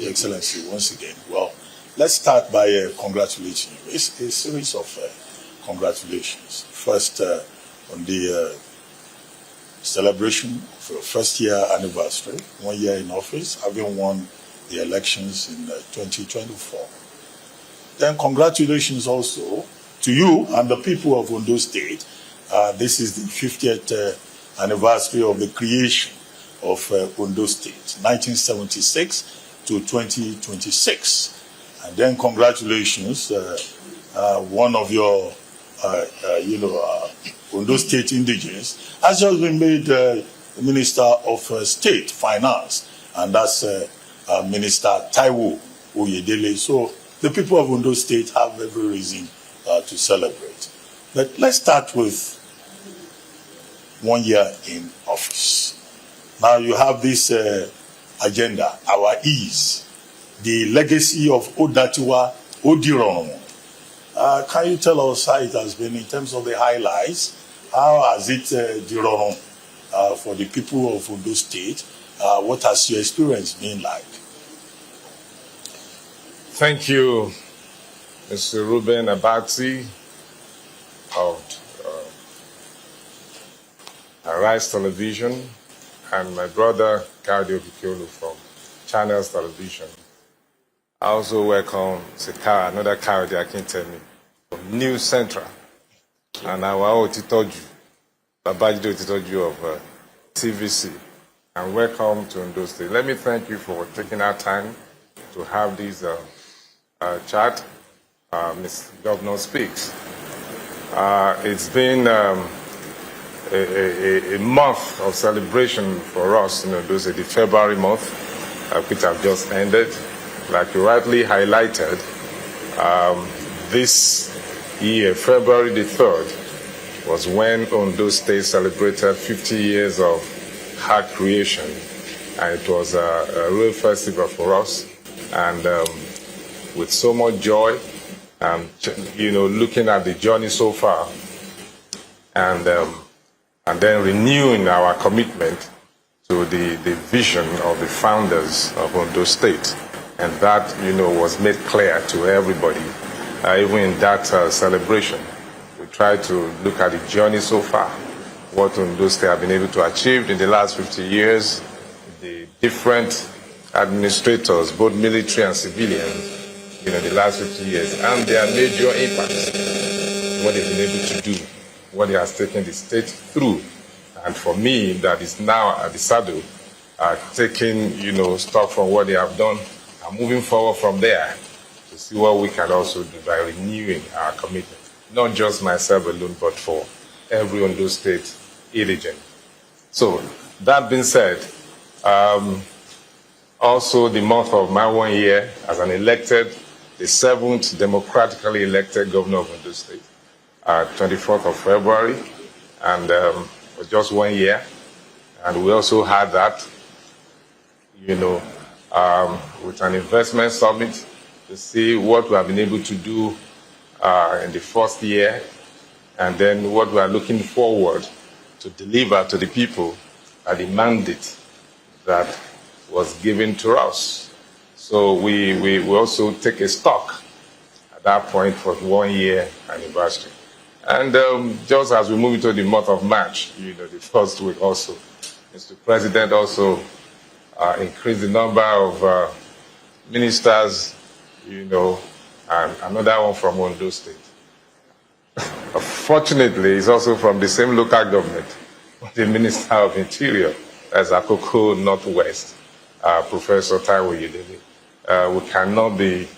Your Excellency, once again. Well, let's start by congratulating you. It's a series of congratulations. First, on the celebration of your first year anniversary, 1 year in office, having won the elections in 2024. Then congratulations also to you and the people of Ondo State. This is the 50th anniversary of the creation of Ondo State, 1976 to 2026. And then congratulations, one of your, Ondo State indigenes has just been made Minister of State Finance, and that's Minister Taiwo Oyedele. So the people of Ondo State have every reason to celebrate. But let's start with 1 year in office. Now you have this agenda, our ease, the legacy of Oiyedatiwa Odirono. Can you tell us how it has been in terms of the highlights? How has it Dirono for the people of Ondo State? What has your experience been like? Thank you, Mr. Reuben Abati of Arise Television, and my brother Kayode Okikiolu from Channels Television. I also welcome another Kayode Akintemi from News Central, and our Otitoju, Babajide Otitoju of TVC, and welcome to Ondo State. Let me thank you for taking our time to have this chat. Mr. Governor Speaks. It's been a month of celebration for us, those are the February month, which have just ended. Like you rightly highlighted, this year, February the 3rd, was when Ondo State celebrated 50 years of art creation. And it was a real festival for us. And with so much joy, looking at the journey so far, and then renewing our commitment to the vision of the founders of Ondo State. And that, was made clear to everybody, even in that celebration. We try to look at the journey so far, what Ondo State have been able to achieve in the last 50 years, the different administrators, both military and civilian, the last 50 years, and their major impacts, what they've been able to do, what they have taken the state through. And for me, that is now at the saddle, taking, stock from what they have done and moving forward from there to see what we can also do by renewing our commitment. Not just myself alone, but for every Ondo State indigene. So, that being said, also the month of my 1 year as an elected, the 7th democratically elected governor of Ondo State, 24th of February, and for just 1 year. And we also had that, with an investment summit to see what we have been able to do in the first year, and then what we are looking forward to deliver to the people at the mandate that was given to us. So we also take a stock at that point for 1 year anniversary. And just as we move into the month of March, the first week also, Mr. President also increased the number of ministers, and another one from Ondo State. Fortunately, it's also from the same local government, the Minister of Interior, as Akure Northwest, Professor Taiwo Oyedele. We cannot be,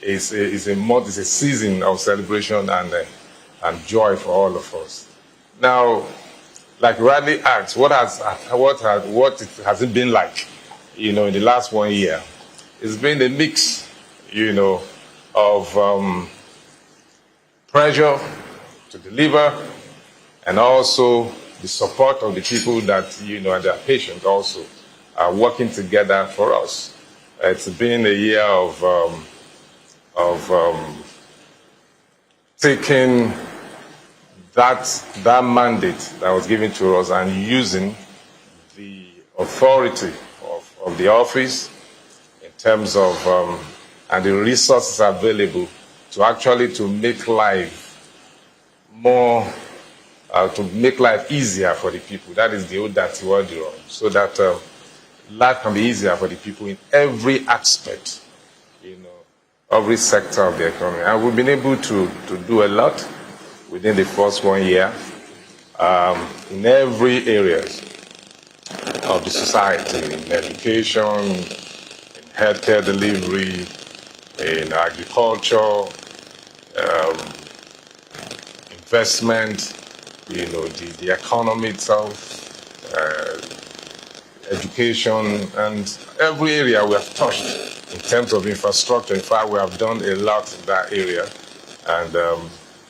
it's a season of celebration and joy for all of us. Now, like rightly asked, what it has it been like, in the last 1 year? It's been a mix, of pressure to deliver, and also the support of the people that, and their patients also are working together for us. It's been a year of taking that mandate that was given to us and using the authority from the office in terms of and the resources available to make life more, to make life easier for the people. That is the Odigbo, so that life can be easier for the people in every aspect, every sector of the economy. And we've been able to do a lot within the first 1 year in every areas of the society, in education, in healthcare delivery, in agriculture, investment, the economy itself, education, and every area we have touched in terms of infrastructure. In fact, we have done a lot in that area, and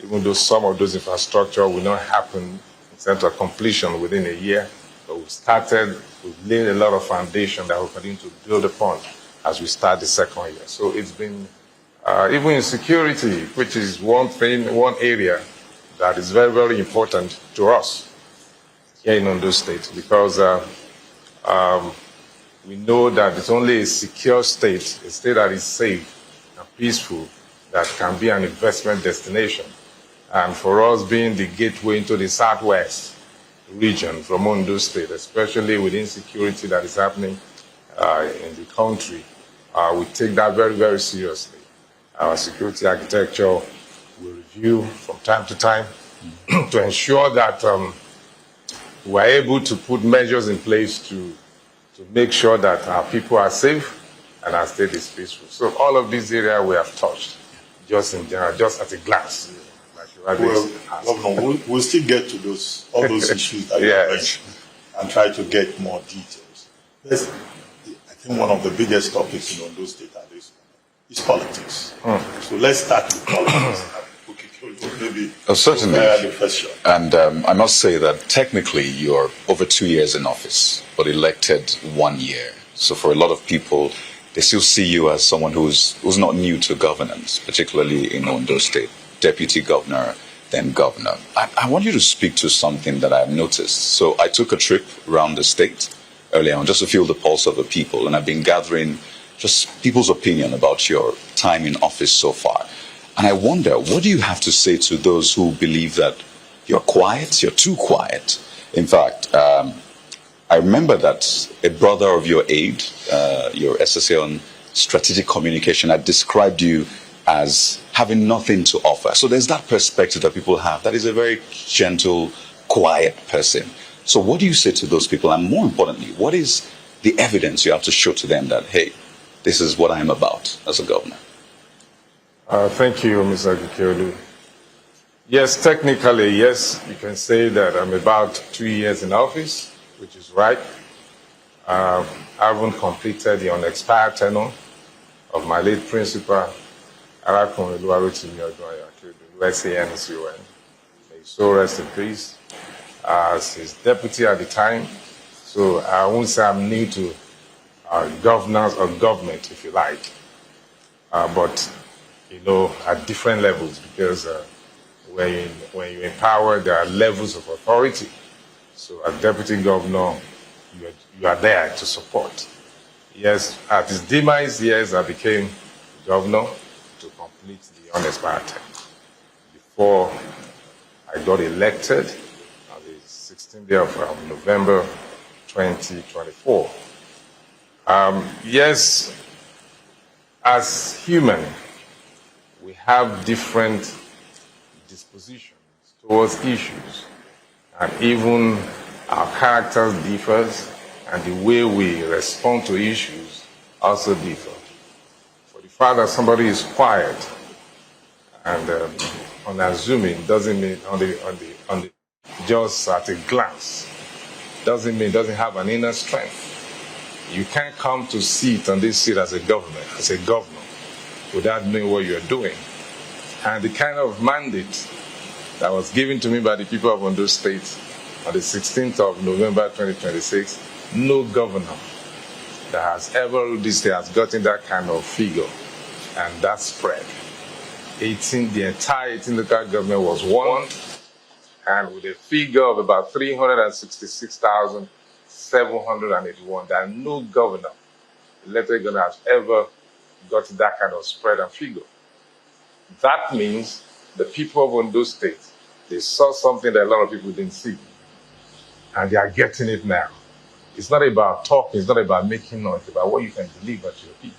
even though some of those infrastructure will not happen in terms of completion within a year, but we've laid a lot of foundation that we'll continue to build upon as we start the second year. So it's been, even in security, which is one area that is very, very important to us here in Ondo State, because we know that it's only a secure state, a state that is safe and peaceful, that can be an investment destination. And for us being the gateway into the southwest region from Ondo State, especially with insecurity that is happening in the country, we take that very, very seriously. Our security architecture we review from time to time to ensure that we're able to put measures in place to make sure that our people are safe and our state is peaceful. So all of these areas we have touched, just in general, just at a glance. Well, Governor, we'll still get to all those issues that you mentioned and try to get more details. I think one of the biggest topics in Ondo State at this moment is politics. So let's start with politics. Maybe certainly. The question. And I must say that technically you're over 2 years in office, but elected 1 year. So for a lot of people, they still see you as someone who's not new to governance, particularly in Ondo State. Deputy governor, then governor. I want you to speak to something that I've noticed. So I took a trip around the state earlier on just to feel the pulse of the people, and I've been gathering just people's opinion about your time in office so far. And I wonder, what do you have to say to those who believe that you're quiet, you're too quiet? In fact, I remember that a brother of your aide, your SSA on strategic communication, had described you as having nothing to offer. So there's that perspective that people have. That is a very gentle, quiet person. So what do you say to those people? And more importantly, what is the evidence you have to show to them that, hey, this is what I'm about as a governor? Thank you, Mr. Okikiolu. Yes, technically, yes, you can say that I'm about 2 years in office, which is right. I haven't completed the unexpired tenure of my late principal, Akure North, USANCON. May his soul rest in peace. As his deputy at the time, so I won't say I'm new to governance or government, if you like, but at different levels, because when you're in power, there are levels of authority. So as deputy governor, you are there to support. Yes, at his demise, yes, I became governor to complete the unexpired term. Before I got elected on the 16th day of November 2024. Yes, as human, we have different dispositions towards issues, and even our characters differs, and the way we respond to issues also differ. For the fact that somebody is quiet and unassuming doesn't mean just at a glance doesn't mean doesn't have an inner strength. You can't come to sit on this seat as a governor without knowing what you're doing. And the kind of mandate that was given to me by the people of Ondo State on the 16th of November 2026, no governor that has ever ruled this state has gotten that kind of figure, and that spread. The entire 18 local government was won, and with a figure of about 366,781, that no governor elected governor has ever got that kind of spread and figure. That means the people of Ondo State, they saw something that a lot of people didn't see, and they are getting it now. It's not about talking, it's not about making noise, it's about what you can deliver to your people.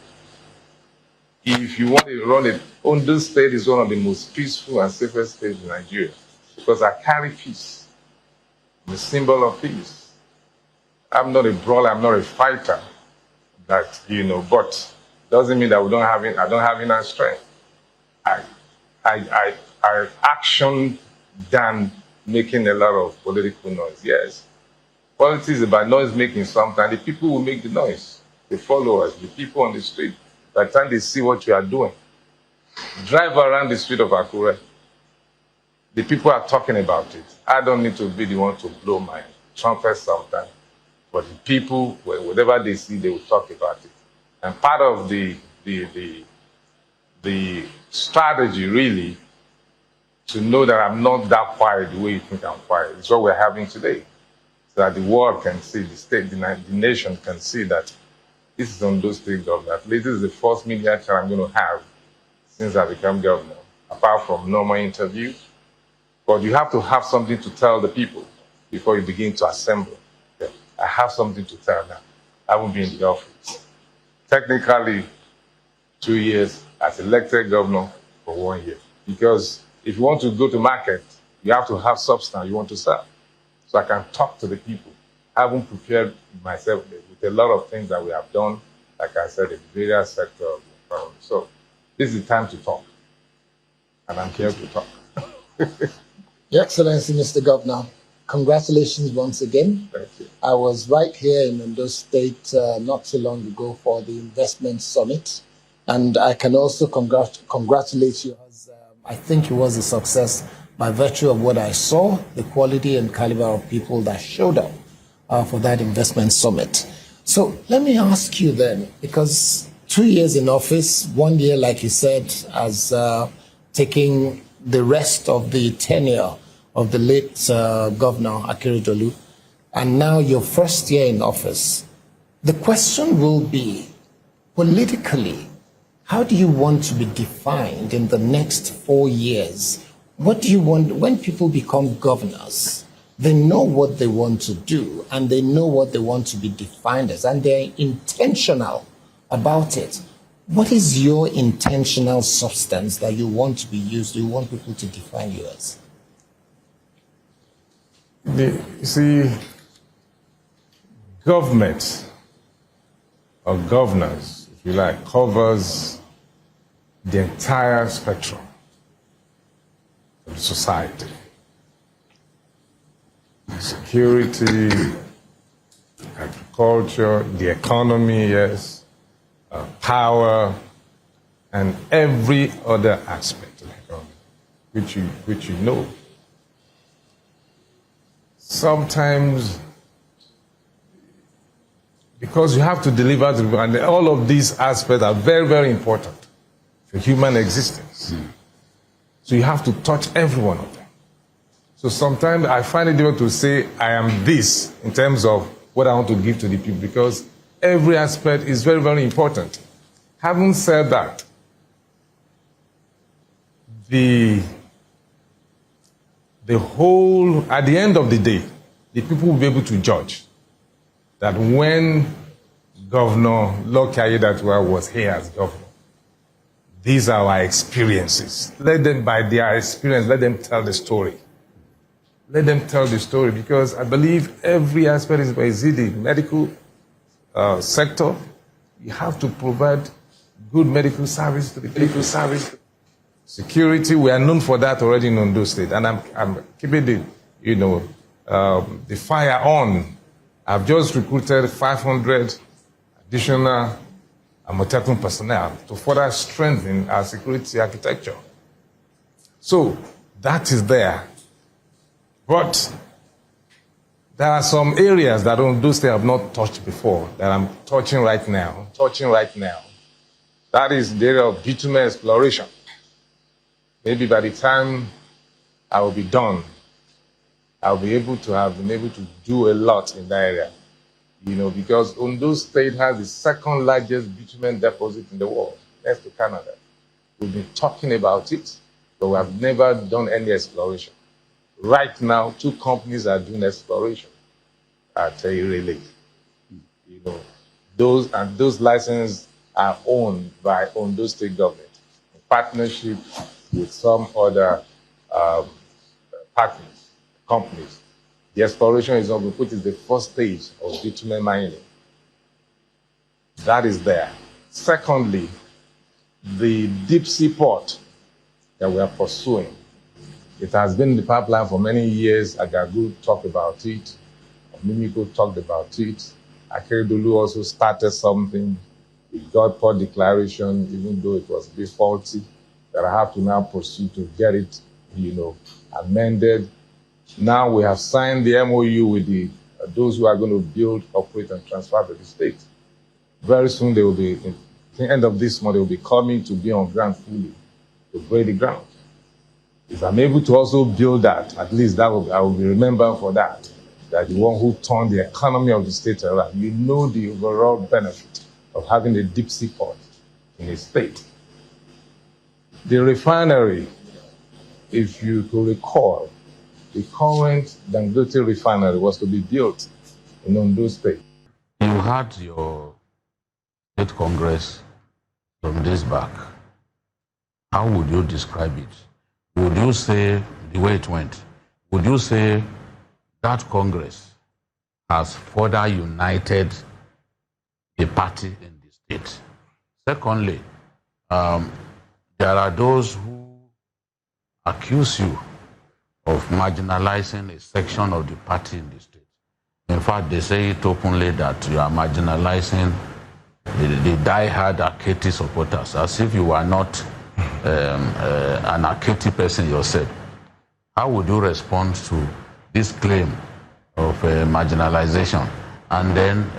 If you want to run it, Ondo State is one of the most peaceful and safest states in Nigeria because I carry peace. I'm a symbol of peace. I'm not a brawler, I'm not a fighter, but doesn't mean that I don't have enough strength. I action than making a lot of political noise. Yes, politics is about noise making sometimes. The people will make the noise, the followers, the people on the street. By the time they see what you are doing, drive around the street of Akure. The people are talking about it. I don't need to be the one to blow my trumpet sometimes, but the people, whatever they see, they will talk about it. And part of the strategy, really, to know that I'm not that quiet the way you think I'm quiet, is what we're having today, so that the world can see, the state, the nation can see that this is Ondo State Governor. At least this is the first media chat I'm going to have since I become governor, apart from normal interviews. But you have to have something to tell the people before you begin to assemble. Yeah. I have something to tell now. I won't be in the office. Technically, 2 years as elected governor for 1 year. Because if you want to go to market, you have to have substance you want to sell. So I can talk to the people. I haven't prepared myself with a lot of things that we have done, like I said, in various sectors of the economy. So this is the time to talk. And I'm here to talk. Your Excellency, Mr. Governor, congratulations once again. Thank you. I was right here in Ondo State not too long ago for the investment summit. And I can also congratulate you, as I think it was a success by virtue of what I saw, the quality and caliber of people that showed up for that investment summit. So let me ask you then, because 2 years in office, 1 year, like you said, as taking the rest of the tenure of the late Governor Akure North, and now your first year in office, the question will be, politically, how do you want to be defined in the next 4 years? What do you want when people become governors? They know what they want to do, and they know what they want to be defined as, and they're intentional about it. What is your intentional substance that you want to be used, you want people to define you as? You see, government or governors, if you like, covers the entire spectrum of the society. Security, agriculture, the economy, yes, power, and every other aspect of the economy, which you know. Sometimes, because you have to deliver to people, and all of these aspects are very, very important for human existence. So you have to touch every one of them. So sometimes I find it difficult to say I am this in terms of what I want to give to the people, because every aspect is very, very important. Having said that, the whole, at the end of the day, the people will be able to judge that when Governor Lucky Orimisan was here as governor, these are our experiences. Let them, by their experience, let them tell the story. Let them tell the story, because I believe every aspect is in the medical sector. You have to provide good medical service to the people. Security, we are known for that already in Ondo State, and I'm keeping the fire on. I've just recruited 500 additional Amotekun personnel to further strengthen our security architecture. So that is there. But there are some areas that Ondo State have not touched before that I'm touching right now. That is the area of bitumen exploration. Maybe by the time I will be done, I'll be able to have been able to do a lot in that area. because Ondo State has the second largest bitumen deposit in the world, next to Canada. We've been talking about it, but we have never done any exploration. Right now, 2 companies are doing exploration at Irele. Those licenses are owned by Ondo State Government in partnership with some other partners, companies. The exploration is on, which is the first stage of bitumen mining. That is there. Secondly, the deep sea port that we are pursuing. It has been in the pipeline for many years. Agagu talked about it. Mimiko talked about it. Akere also started something. We got port declaration, even though it was a bit faulty, that I have to now pursue to get it, amended. Now we have signed the MOU with those who are going to build, operate, and transfer to the state. Very soon they will be, at the end of this month, they will be coming to be on ground fully, to break the ground. If I'm able to also build that, at least I will be remembered for that. That the one who turned the economy of the state around. The overall benefit of having a deep sea port in a state. The refinery, if you could recall, the current Dangote refinery was to be built in Ondo State. You had your state congress some days back. How would you describe it? Would you say the way it went? Would you say that Congress has further united the party in the state? Secondly, there are those who accuse you of marginalizing a section of the party in the state. In fact, they say it openly that you are marginalizing the die-hard Akiti supporters, as if you are not an Akiti person yourself. How would you respond to this claim of marginalization? And then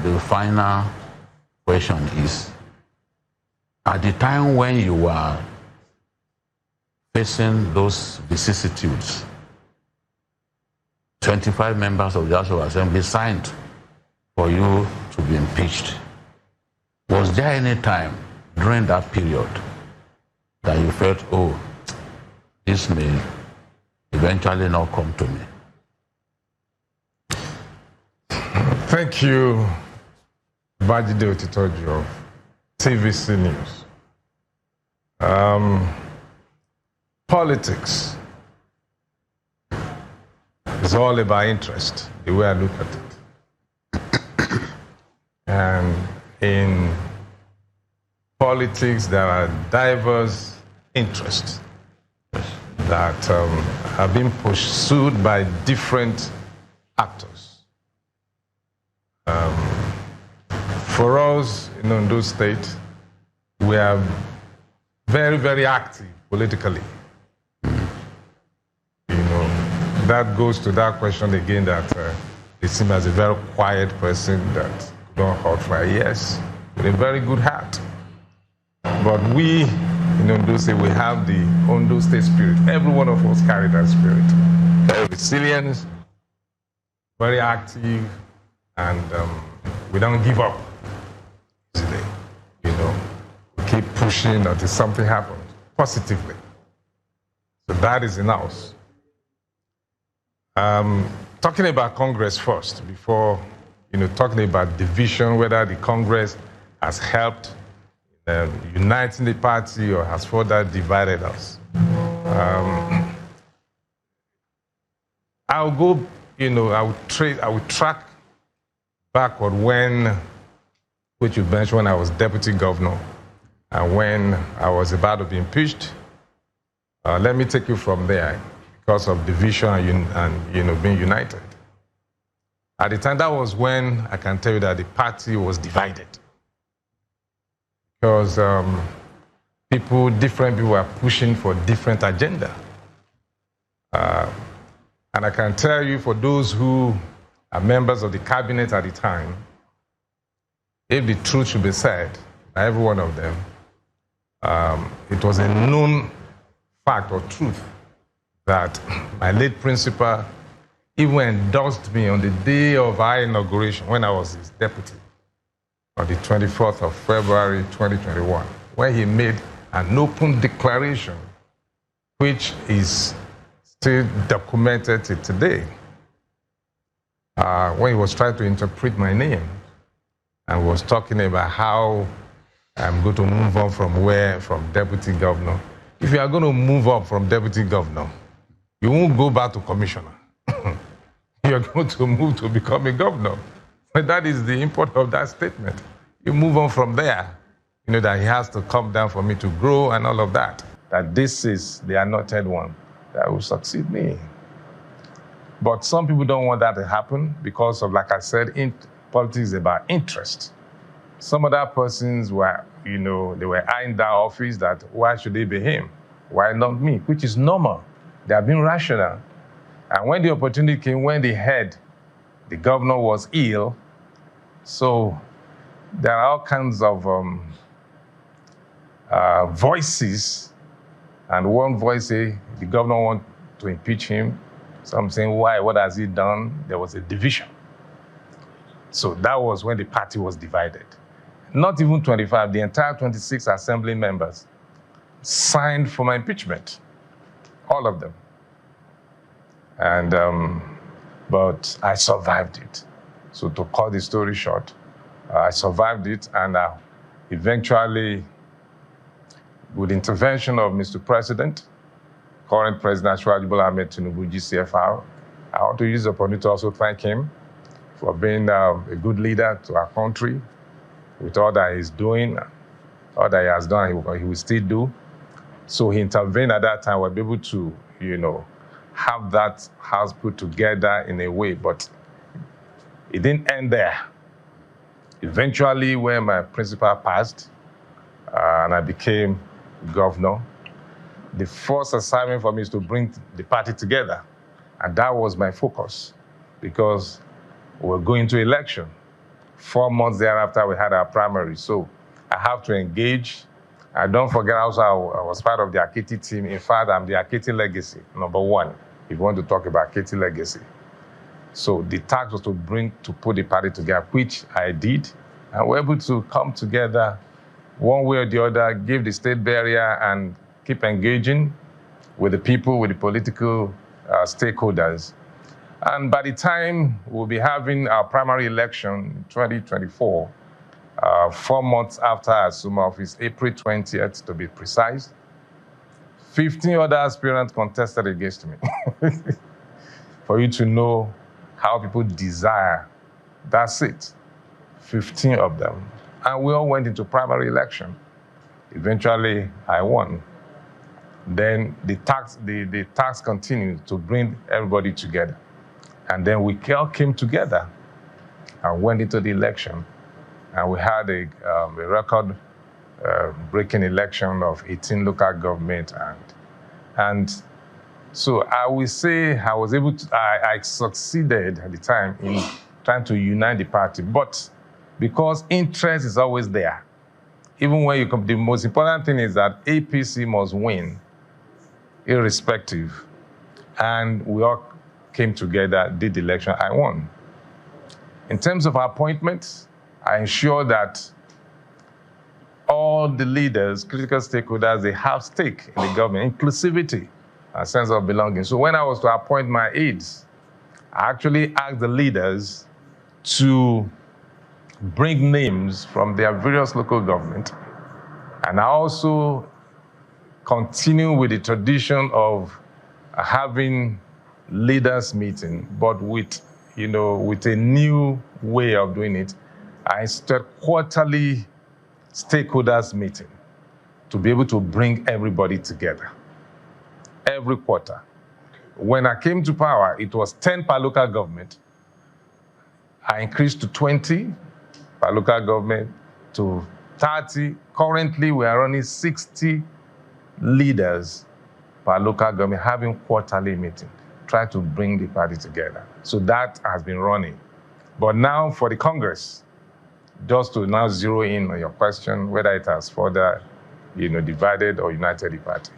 the final question is, at the time when you were facing those vicissitudes, 25 members of the House of Assembly signed for you to be impeached. Was there any time during that period that you felt, oh, this may eventually not come to me? Thank you, Babajide Otitoju of TVC News. Politics is all about interest, the way I look at it. And in politics, there are diverse interests that have been pursued by different actors. For us in Ondo State, we are very, very active politically. That goes to that question again that they seem as a very quiet person that don't hold fire. Yes, with a very good heart. But we in Ondo State, we have the Ondo State spirit. Every one of us carry that spirit. Very resilient, very active, and we don't give up easily. We keep pushing until something happens positively. So that is in us. Talking about Congress first, before talking about division, whether the Congress has helped uniting the party or has further divided us. I'll go, I would track backward which you mentioned when I was deputy governor and when I was about to be impeached. Let me take you from there because of division and being united. At the time, that was when I can tell you that the party was divided. Because different people are pushing for different agenda. And I can tell you, for those who are members of the cabinet at the time, if the truth should be said by every one of them, it was a known fact or truth that my late principal even endorsed me on the day of our inauguration when I was his deputy, on the 24th of February 2021, where he made an open declaration, which is still documented till today, when he was trying to interpret my name and was talking about how I'm going to move on from deputy governor. If you are going to move up from deputy governor, you won't go back to commissioner. You're going to move to become a governor. But that is the import of that statement. You move on from there. You know that he has to come down for me to grow and all of that. That this is the anointed one that will succeed me. But some people don't want that to happen because of, like I said, politics is about interest. Some other persons were, they were eyeing that office that why should they be him? Why not me? Which is normal. They have been rational. And when the opportunity came, when they heard the governor was ill, so there are all kinds of voices. And one voice say the governor wants to impeach him. Some saying, why? What has he done? There was a division. So that was when the party was divided. Not even 25, the entire 26 assembly members signed for my impeachment. All of them. And, but I survived it. So to cut the story short, I survived it, and eventually, with the intervention of Mr. President, current President Asiwaju Bola Ahmed Tinubu, GCFR, I want to use the opportunity to also thank him for being a good leader to our country, with all that he's doing, all that he has done, he will still do. So he intervened at that time. We're able to, have that house put together in a way, but it didn't end there. Eventually, when my principal passed and I became governor, the first assignment for me is to bring the party together. And that was my focus, because we were going to election. 4 months thereafter, we had our primary. So I have to engage. And don't forget also, I was part of the Akiti team. In fact, I'm the Akiti legacy, #1, if you want to talk about Akiti legacy. So the task was to put the party together, which I did. And we're able to come together one way or the other, give the state barrier, and keep engaging with the people, with the political stakeholders. And by the time we'll be having our primary election in 2024, 4 months after I assumed office, April 20th to be precise, 15 other aspirants contested against me. For you to know how people desire that seat, 15 of them. And we all went into primary election. Eventually, I won. Then the task continued to bring everybody together. And then we all came together and went into the election. And we had a record-breaking election of 18 local government. And so I will say I succeeded at the time in trying to unite the party. But because interest is always there, even when you come, the most important thing is that APC must win, irrespective. And we all came together, did the election, I won. In terms of appointments, I ensure that all the leaders, critical stakeholders, they have stake in the government, inclusivity, a sense of belonging. So when I was to appoint my aides, I actually asked the leaders to bring names from their various local government. And I also continue with the tradition of having leaders meeting, but with a new way of doing it. I started quarterly stakeholders meeting to be able to bring everybody together every quarter. When I came to power, it was 10 per local government. I increased to 20 per local government, to 30. Currently, we are running 60 leaders per local government having quarterly meeting, try to bring the party together. So that has been running. But now for the Congress, just to now zero in on your question, whether it has further, divided or united the party.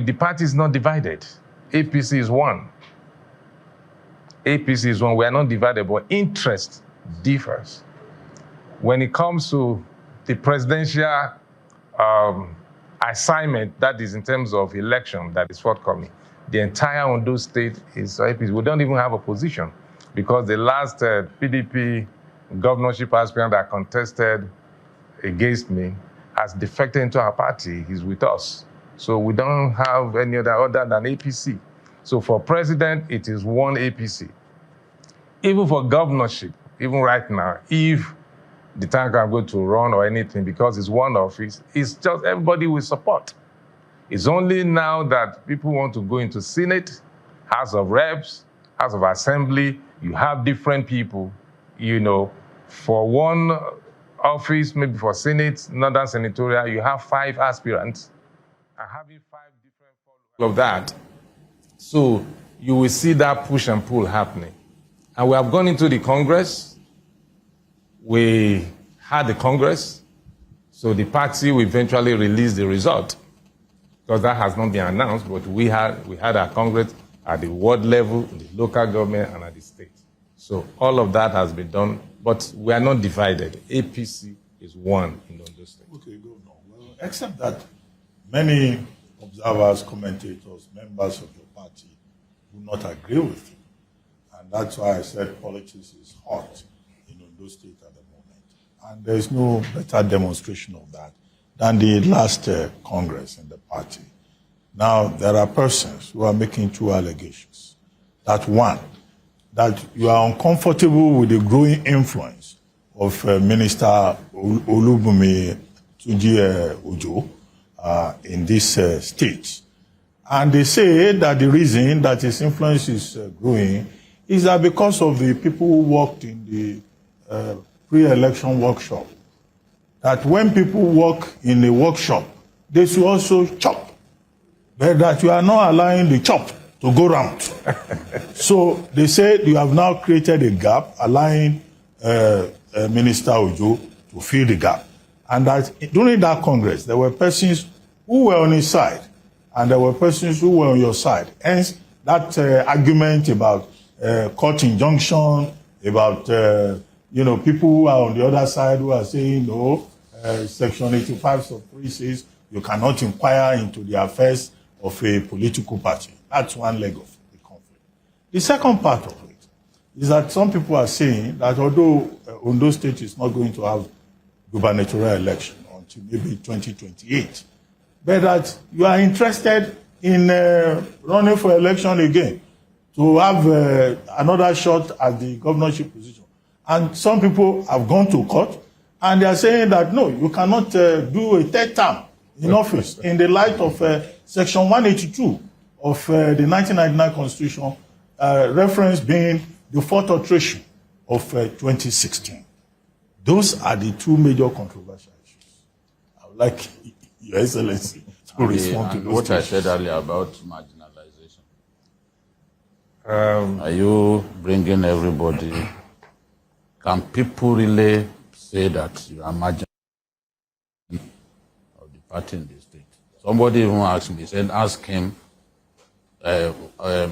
The party is not divided. APC is one. APC is one. We are not divided, but interest differs. When it comes to the presidential assignment, that is in terms of election that is forthcoming, the entire Ondo State is APC. We don't even have a position because the last PDP governorship aspirant that contested against me has defected into our party. He's with us. So we don't have any other than APC. So for president, it is one APC. Even for governorship, even right now, if the time I'm going to run or anything, because it's one office, it's just everybody will support. It's only now that people want to go into Senate, House of Reps, House of Assembly, you have different people, for one office, maybe for Senate, Northern Senatorial, you have 5 aspirants, and having 5 different followers of that. So you will see that push and pull happening. And we have gone into the Congress. We had the Congress, so the party will eventually release the result, because that has not been announced, but we had our Congress at the ward level, the local government, and at the state. So all of that has been done, but we are not divided. APC is one in Ondo State. Okay, Governor. Well, except that many observers, commentators, members of your party do not agree with you. And that's why I said politics is hot in Ondo State at the moment. And there's no better demonstration of that than the last Congress in the party. Now, there are persons who are making 2 allegations. That one, that you are uncomfortable with the growing influence of Minister Olubunmi Ojo in this state. And they say that the reason that his influence is growing is that because of the people who worked in the pre-election workshop, that when people work in a workshop, they should also chop, but that you are not allowing the chop to go round. So they say you have now created a gap, allowing Minister Ojo to fill the gap. And that during that Congress, there were persons who were on his side, and there were persons who were on your side. Hence, that argument about court injunction, about people who are on the other side who are saying, no, Section 85 sub 3 says you cannot inquire into the affairs of a political party. That's one leg of the conflict. The second part of it is that some people are saying that although Ondo State is not going to have gubernatorial election until maybe 2028, but that you are interested in running for election again to have another shot at the governorship position. And some people have gone to court, and they are saying that, no, you cannot do a 3rd term in office in the light of Section 182 of the 1999 Constitution, reference being the 4th alteration of 2016. Those are the 2 major controversial issues. I would like Your Excellency to respond to those what I said earlier about marginalization. Are you bringing everybody? Can people really say that you are marginalizing of the party in the state? Somebody even asked me, said, ask him,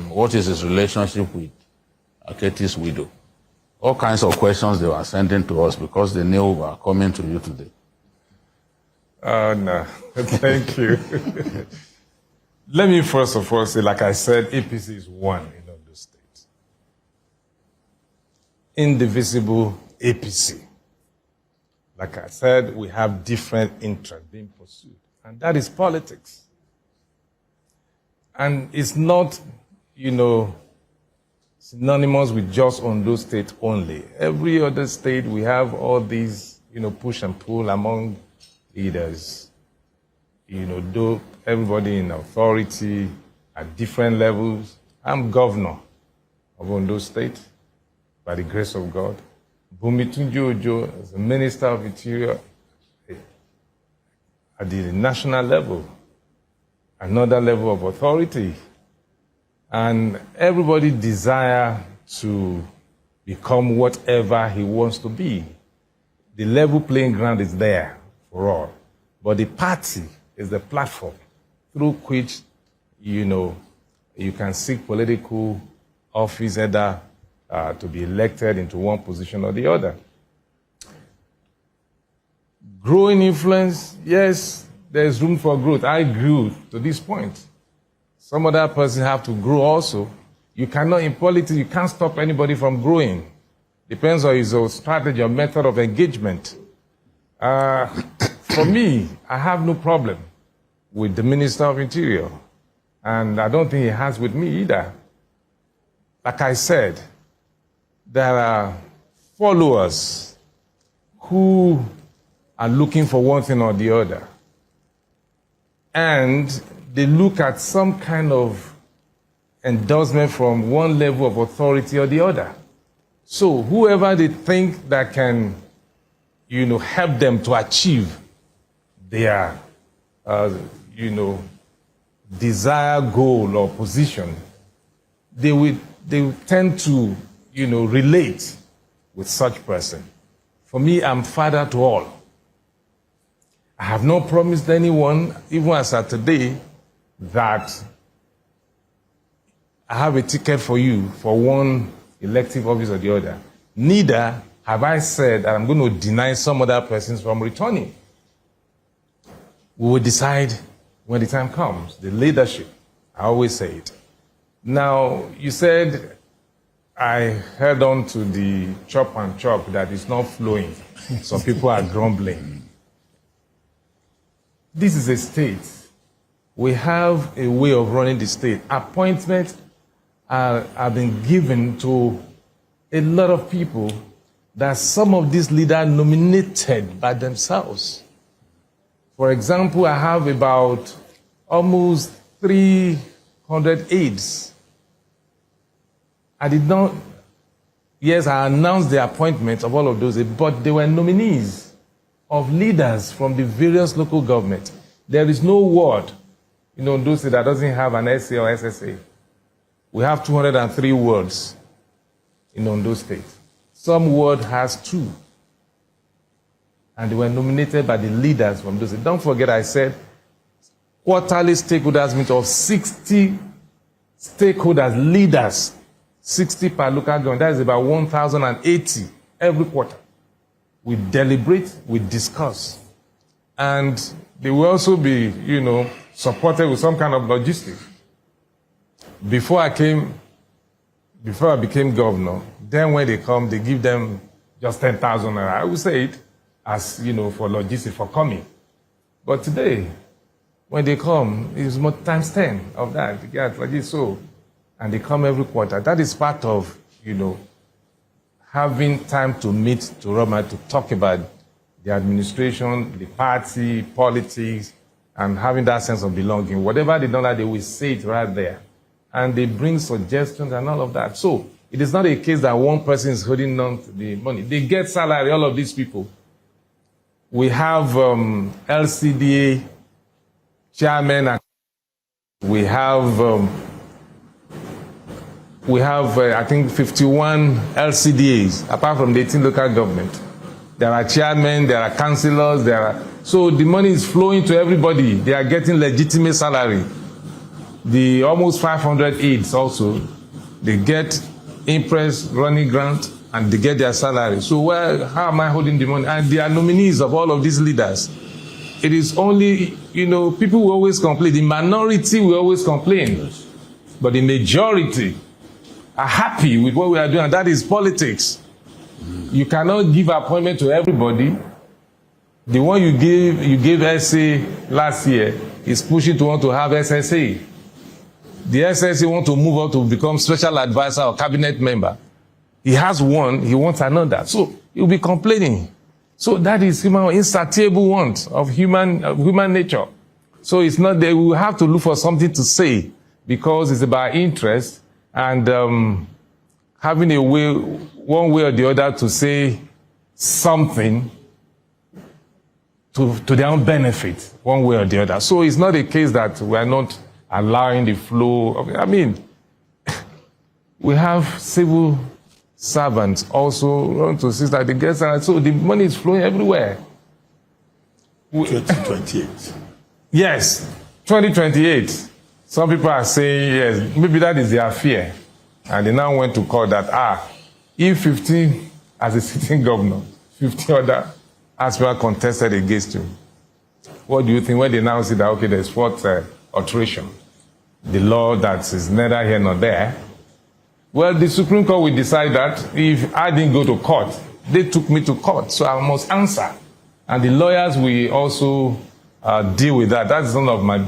what is his relationship with Aketi's widow? All kinds of questions they were sending to us because they knew we were coming to you today. No, thank you. Let me first of all say, like I said, APC is one in Ondo State. Indivisible APC. Like I said, we have different interests being pursued, and that is politics. And it's not, synonymous with just Ondo State only. Every other state, we have all these, push and pull among leaders. Though everybody in authority at different levels. I'm governor of Ondo State by the grace of God. Bumitunji Ojo is the Minister of Interior at the national level, another level of authority. And everybody desires to become whatever he wants to be. The level playing ground is there for all. But the party is the platform through which, you can seek political office, either to be elected into one position or the other. Growing influence, yes, there's room for growth. I grew to this point. Some other person have to grow also. You cannot, in politics, you can't stop anybody from growing. Depends on his strategy or method of engagement. For me, I have no problem with the Minister of Interior. And I don't think he has with me either. Like I said, there are followers who are looking for one thing or the other. And they look at some kind of endorsement from one level of authority or the other. So whoever they think that can, help them to achieve their, desired goal or position, they will tend to, relate with such person. For me, I'm father to all. I have not promised anyone, even as of today, that I have a ticket for you for one elective office or the other. Neither have I said that I'm going to deny some other persons from returning. We will decide when the time comes. The leadership, I always say it. Now, you said I held on to the chop and chop that is not flowing. Some people are grumbling. This is a state. We have a way of running the state. Appointments have been given to a lot of people that some of these leaders nominated by themselves. For example, I have about almost 300 aides. I announced the appointment of all of those, but they were nominees of leaders from the various local governments. There is no ward in Ondo State that doesn't have an SA or SSA. We have 203 wards in Ondo State. Some ward has 2. And they were nominated by the leaders from those. Don't forget I said quarterly stakeholders meet of 60 stakeholders, leaders, 60 per local government. That is about 1,080 every quarter. We deliberate, we discuss. And they will also be, supported with some kind of logistics. Before I became governor, then when they come, they give them just 10,000. I would say it as, for logistics, for coming. But today, when they come, it's more times 10 of that. They get logistics, so, and they come every quarter. That is part of, having time to meet, to Roma, to talk about the administration, the party, politics, and having that sense of belonging. Whatever they don't like, they will say it right there. And they bring suggestions and all of that. So it is not a case that one person is holding on to the money. They get salary, all of these people. We have LCDA chairman, and we have I think 51 LCDAs, apart from the 18 local government. There are chairmen, there are councillors, so the money is flowing to everybody. They are getting legitimate salary. The almost 500 aides also, they get impress, running grant, and they get their salary. So how am I holding the money? And they are nominees of all of these leaders. It is only, people will always complain. The minority will always complain. But the majority are happy with what we are doing, and that is politics. You cannot give appointment to everybody. The one you gave SA last year is pushing to want to have SSA. The SSA want to move up to become special advisor or cabinet member. He has one, he wants another. So he'll be complaining. So that is insatiable want of human nature. So it's not that we will have to look for something to say because it's about interest and having a way, one way or the other to say something to their own benefit, one way or the other. So it's not a case that we are not allowing the flow of, we have civil servants also run to see that they get salary. So the money is flowing everywhere. 2028. Yes, 2028. Some people are saying, yes, maybe that is their fear. And they now went to court that, If 15 as a sitting governor, 50 other aspirants contested against him, what do you think when they now see that, okay, there's fourth alteration, the law that is neither here nor there? Well, the Supreme Court will decide that if I didn't go to court, they took me to court, so I must answer. And the lawyers will also deal with that. That is none of my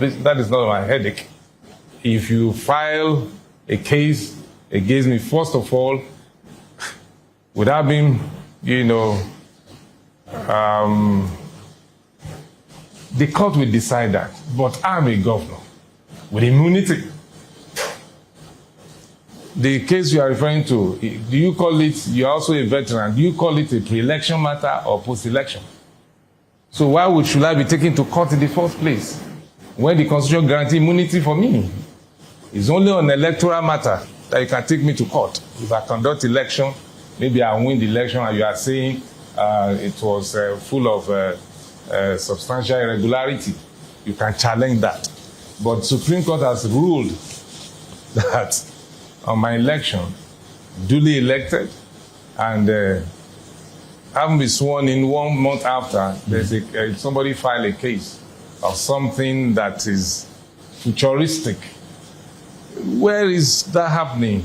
headache. If you file a case against me, first of all, without being, the court will decide that. But I'm a governor with immunity. The case you are referring to, do you call it, you're also a veteran, do you call it a pre-election matter or post-election? So why should I be taken to court in the first place when the Constitution guarantees immunity for me? It's only on electoral matter that you can take me to court. If I conduct election, maybe I win the election and you are saying it was full of substantial irregularity, you can challenge that. But Supreme Court has ruled that on my election, duly elected, and having been sworn in 1 month after, there's somebody filed a case of something that is futuristic. Where is that happening?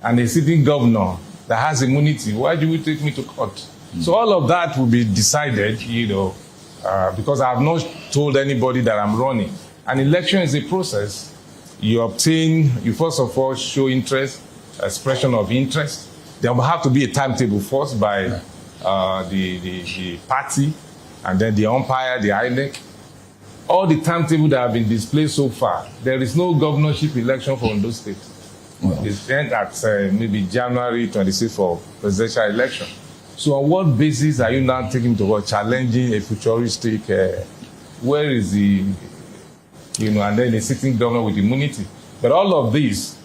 And a sitting governor that has immunity, why do we take me to court? So all of that will be decided, because I have not told anybody that I'm running. An election is a process. You first of all show interest, expression of interest. There will have to be a timetable first by the party, and then the umpire, the INEC. All the timetable that have been displayed so far, there is no governorship election for Ondo State. Well, it's end at maybe January 26th for presidential election. So on what basis are you now taking to court, challenging a futuristic, where is the, and then a sitting governor with immunity? But all of this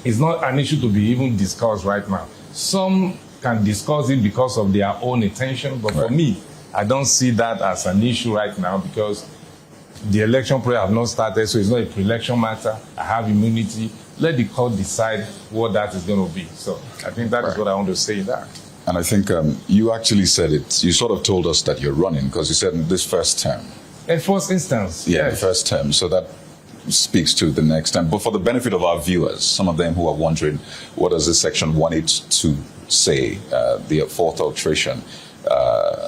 is not an issue to be even discussed right now. Some can discuss it because of their own intention, but for me, I don't see that as an issue right now because the election process have not started, so it's not a pre-election matter. I have immunity. Let the court decide what that is going to be. So I think that is what I want to say in that. And I think you actually said it. You sort of told us that you're running because you said in this first term. In first instance, yeah, yes. The first term. So that speaks to the next term. But for the benefit of our viewers, some of them who are wondering, what does this section 182 say, the fourth alteration?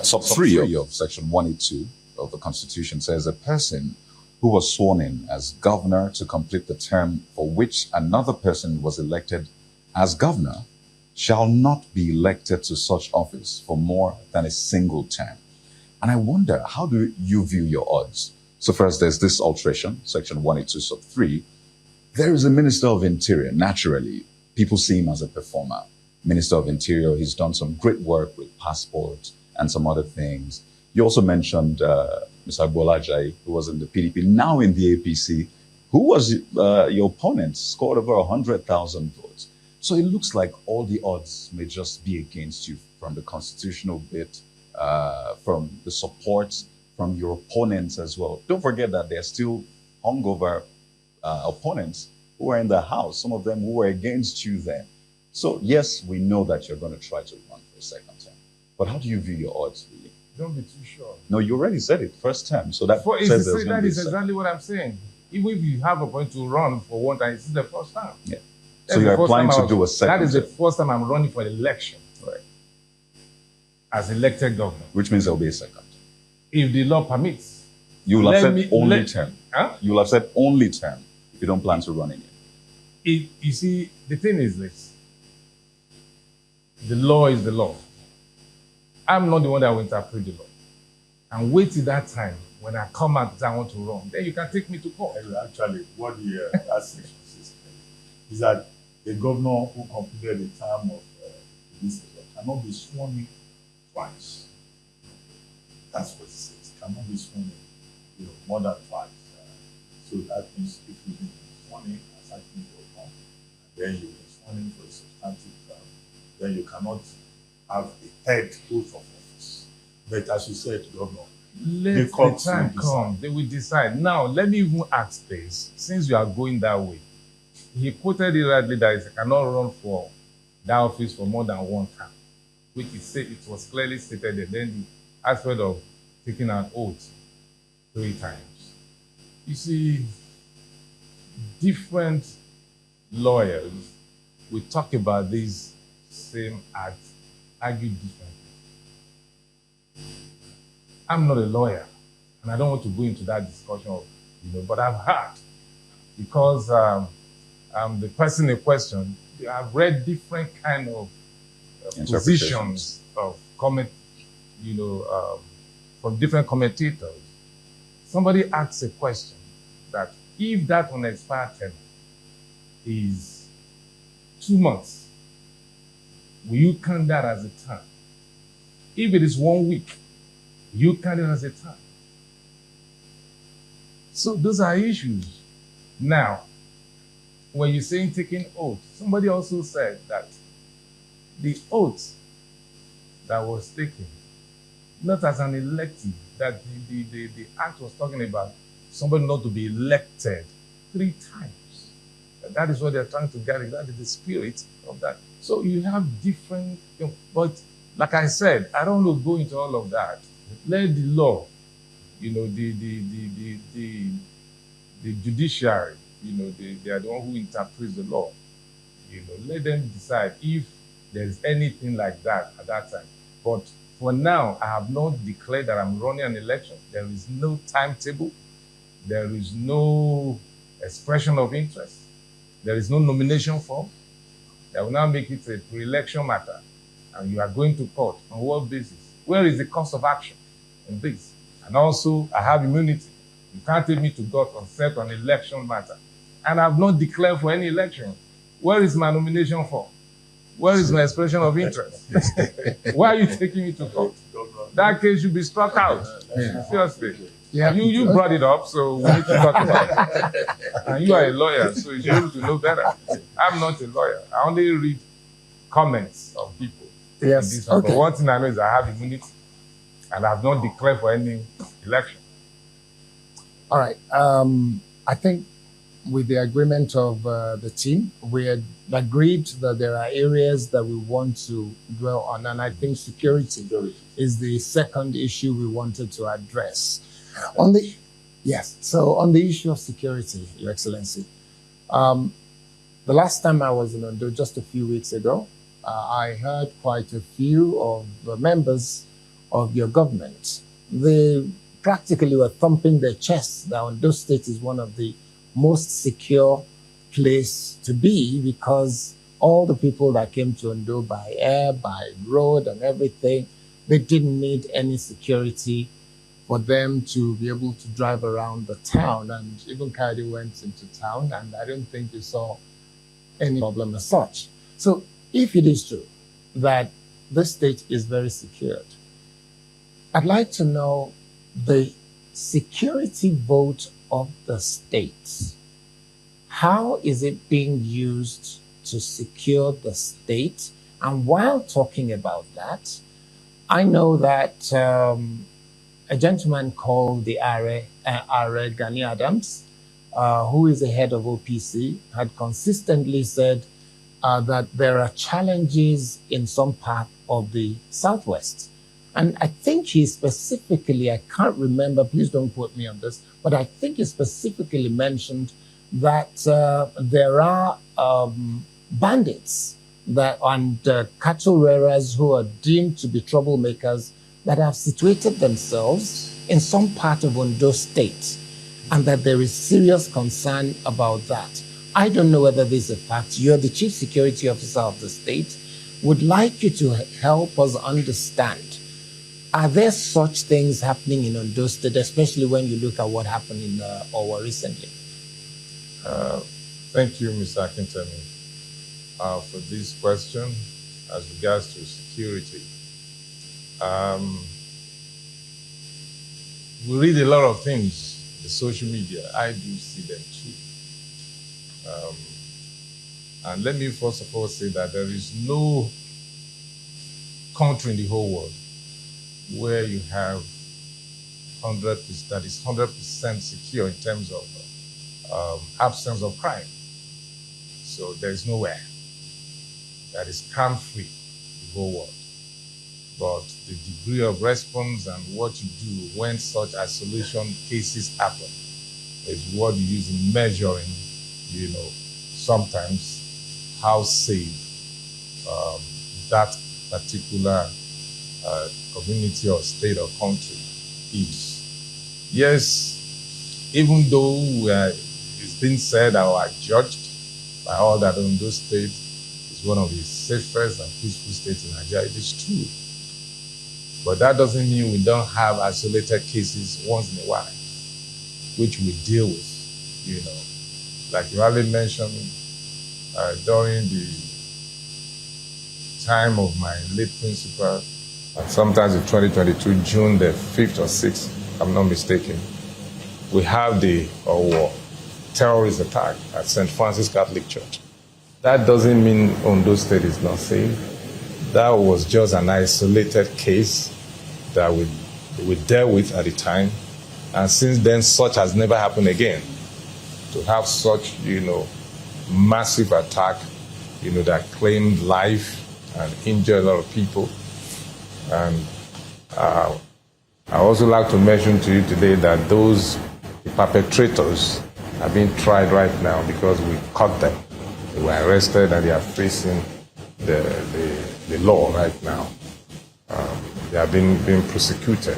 Sub 3 of section 182 of the Constitution says a person who was sworn in as governor to complete the term for which another person was elected as governor shall not be elected to such office for more than a single term. And I wonder, how do you view your odds? So first, there's this alteration, section 182 sub 3. There is a Minister of Interior. Naturally, people see him as a performer. Minister of Interior, he's done some great work with passports and some other things. You also mentioned Mr. Babajide, who was in the PDP, now in the APC, who was your opponent, scored over 100,000 votes. So it looks like all the odds may just be against you from the constitutional bit, from the support from your opponents as well. Don't forget that there are still hungover opponents who are in the House, some of them who were against you then. So yes, we know that you're going to try to run for a second term. But how do you view your odds, really? Don't be too sure. No, you already said it, first term. So that that is exactly what I'm saying. Even if you have a point to run for one time, this is the first time. Yeah. So you're applying to do a second term. That is the first time I'm running for election. Right. As elected governor. Which means there'll be a second term. If the law permits. You will have said only term. Huh? You will have said only term if you don't plan to run again. You see, the thing is this. The law is the law. I'm not the one that will interpret the law. And wait till that time when I come out and I want to run. Then you can take me to court. Actually, what the section says is that the governor who completed the term of this cannot be sworn in twice. That's what it says. Cannot be sworn in, more than twice. So that means if you've been sworn in as acting governor, then you've been sworn in for a substantive term, then you cannot have a third oath of office. But as you said, Governor, let the time come, they will decide. Now, let me even ask this, since you are going that way. He quoted it rightly that he cannot run for that office for more than one term, which it was clearly stated that then the aspect of taking an oath 3 times. You see, different lawyers will talk about these same acts, argue differently. I'm not a lawyer, and I don't want to go into that discussion of, but I've heard, because the person in question, I've read different kind of positions of comment, from different commentators. Somebody asks a question that if that unexpired term is 2 months, will you count that as a term? If it is 1 week, you count it as a term. So those are issues. Now, when you're saying taking oath, somebody also said that the oath that was taken, not as an elective, that the act was talking about somebody not to be elected 3 times. That is what they're trying to get. That is the spirit of that. So you have different, but like I said, I don't want to go into all of that. Let the law, the judiciary, they are the one who interprets the law. Let them decide if there's anything like that at that time. But for now, I have not declared that I'm running an election. There is no timetable. There is no expression of interest. There is no nomination form. That will now make it a pre-election matter. And you are going to court. On what basis? Where is the course of action in this? And also, I have immunity. You can't take me to court on set on election matter. And I have not declared for any election. Where is my nomination form? Where is my expression of interest? Why are you taking me to court? That case should be struck out. Seriously. Yeah. You brought it up, so we need to talk about it. And you are a lawyer, so you should be able to know better. I'm not a lawyer. I only read comments of people. Yes. Okay. But one thing I know is I have immunity, and I have not declared for any election. All right. I think with the agreement of the team, we had agreed that there are areas that we want to dwell on, and I think security is the second issue we wanted to address. So on the issue of security, Your Excellency, the last time I was in Ondo, just a few weeks ago, I heard quite a few of the members of your government. They practically were thumping their chests that Ondo State is one of the most secure place to be, because all the people that came to Ondo by air, by road and everything, they didn't need any security for them to be able to drive around the town. And even Kayode went into town, and I don't think you saw any problem as such. So if it is true that the state is very secured, I'd like to know the security vote of the state. How is it being used to secure the state? And while talking about that, I know that a gentleman called the Are Gani Adams, who is the head of OPC, had consistently said that there are challenges in some part of the Southwest. And I think he specifically, I can't remember, please don't quote me on this, but I think he specifically mentioned that there are bandits and cattle rearers who are deemed to be troublemakers that have situated themselves in some part of Ondo State, and that there is serious concern about that. I don't know whether this is a fact. You're the Chief Security Officer of the state. Would like you to help us understand, are there such things happening in Ondo State, especially when you look at what happened in Owo recently? Thank you, Mr. Akintemi, for this question as regards to security. We read a lot of things in the social media. I do see them too. And let me first of all say that there is no country in the whole world where you have 100%, that is 100% secure in terms of absence of crime. So there is nowhere. that is crime-free, the whole world. But the degree of response and what you do when such isolation cases happen is what you use in measuring, sometimes how safe that particular community or state or country is. Yes, even though it's been said or judged by all that Ondo State is one of the safest and peaceful states in Nigeria, it is true. But that doesn't mean we don't have isolated cases once in a while, which we deal with, Like you already mentioned, during the time of my late principal, sometimes in 2022, June the 5th or 6th, if I'm not mistaken, we have the terrorist attack at St. Francis Catholic Church. That doesn't mean Ondo State is not safe. That was just an isolated case that we dealt with at the time. And since then, such has never happened again. To have such, massive attack, that claimed life and injured a lot of people. And I also like to mention to you today that those perpetrators are being tried right now because we caught them. They were arrested and they are facing the law right now. They are being prosecuted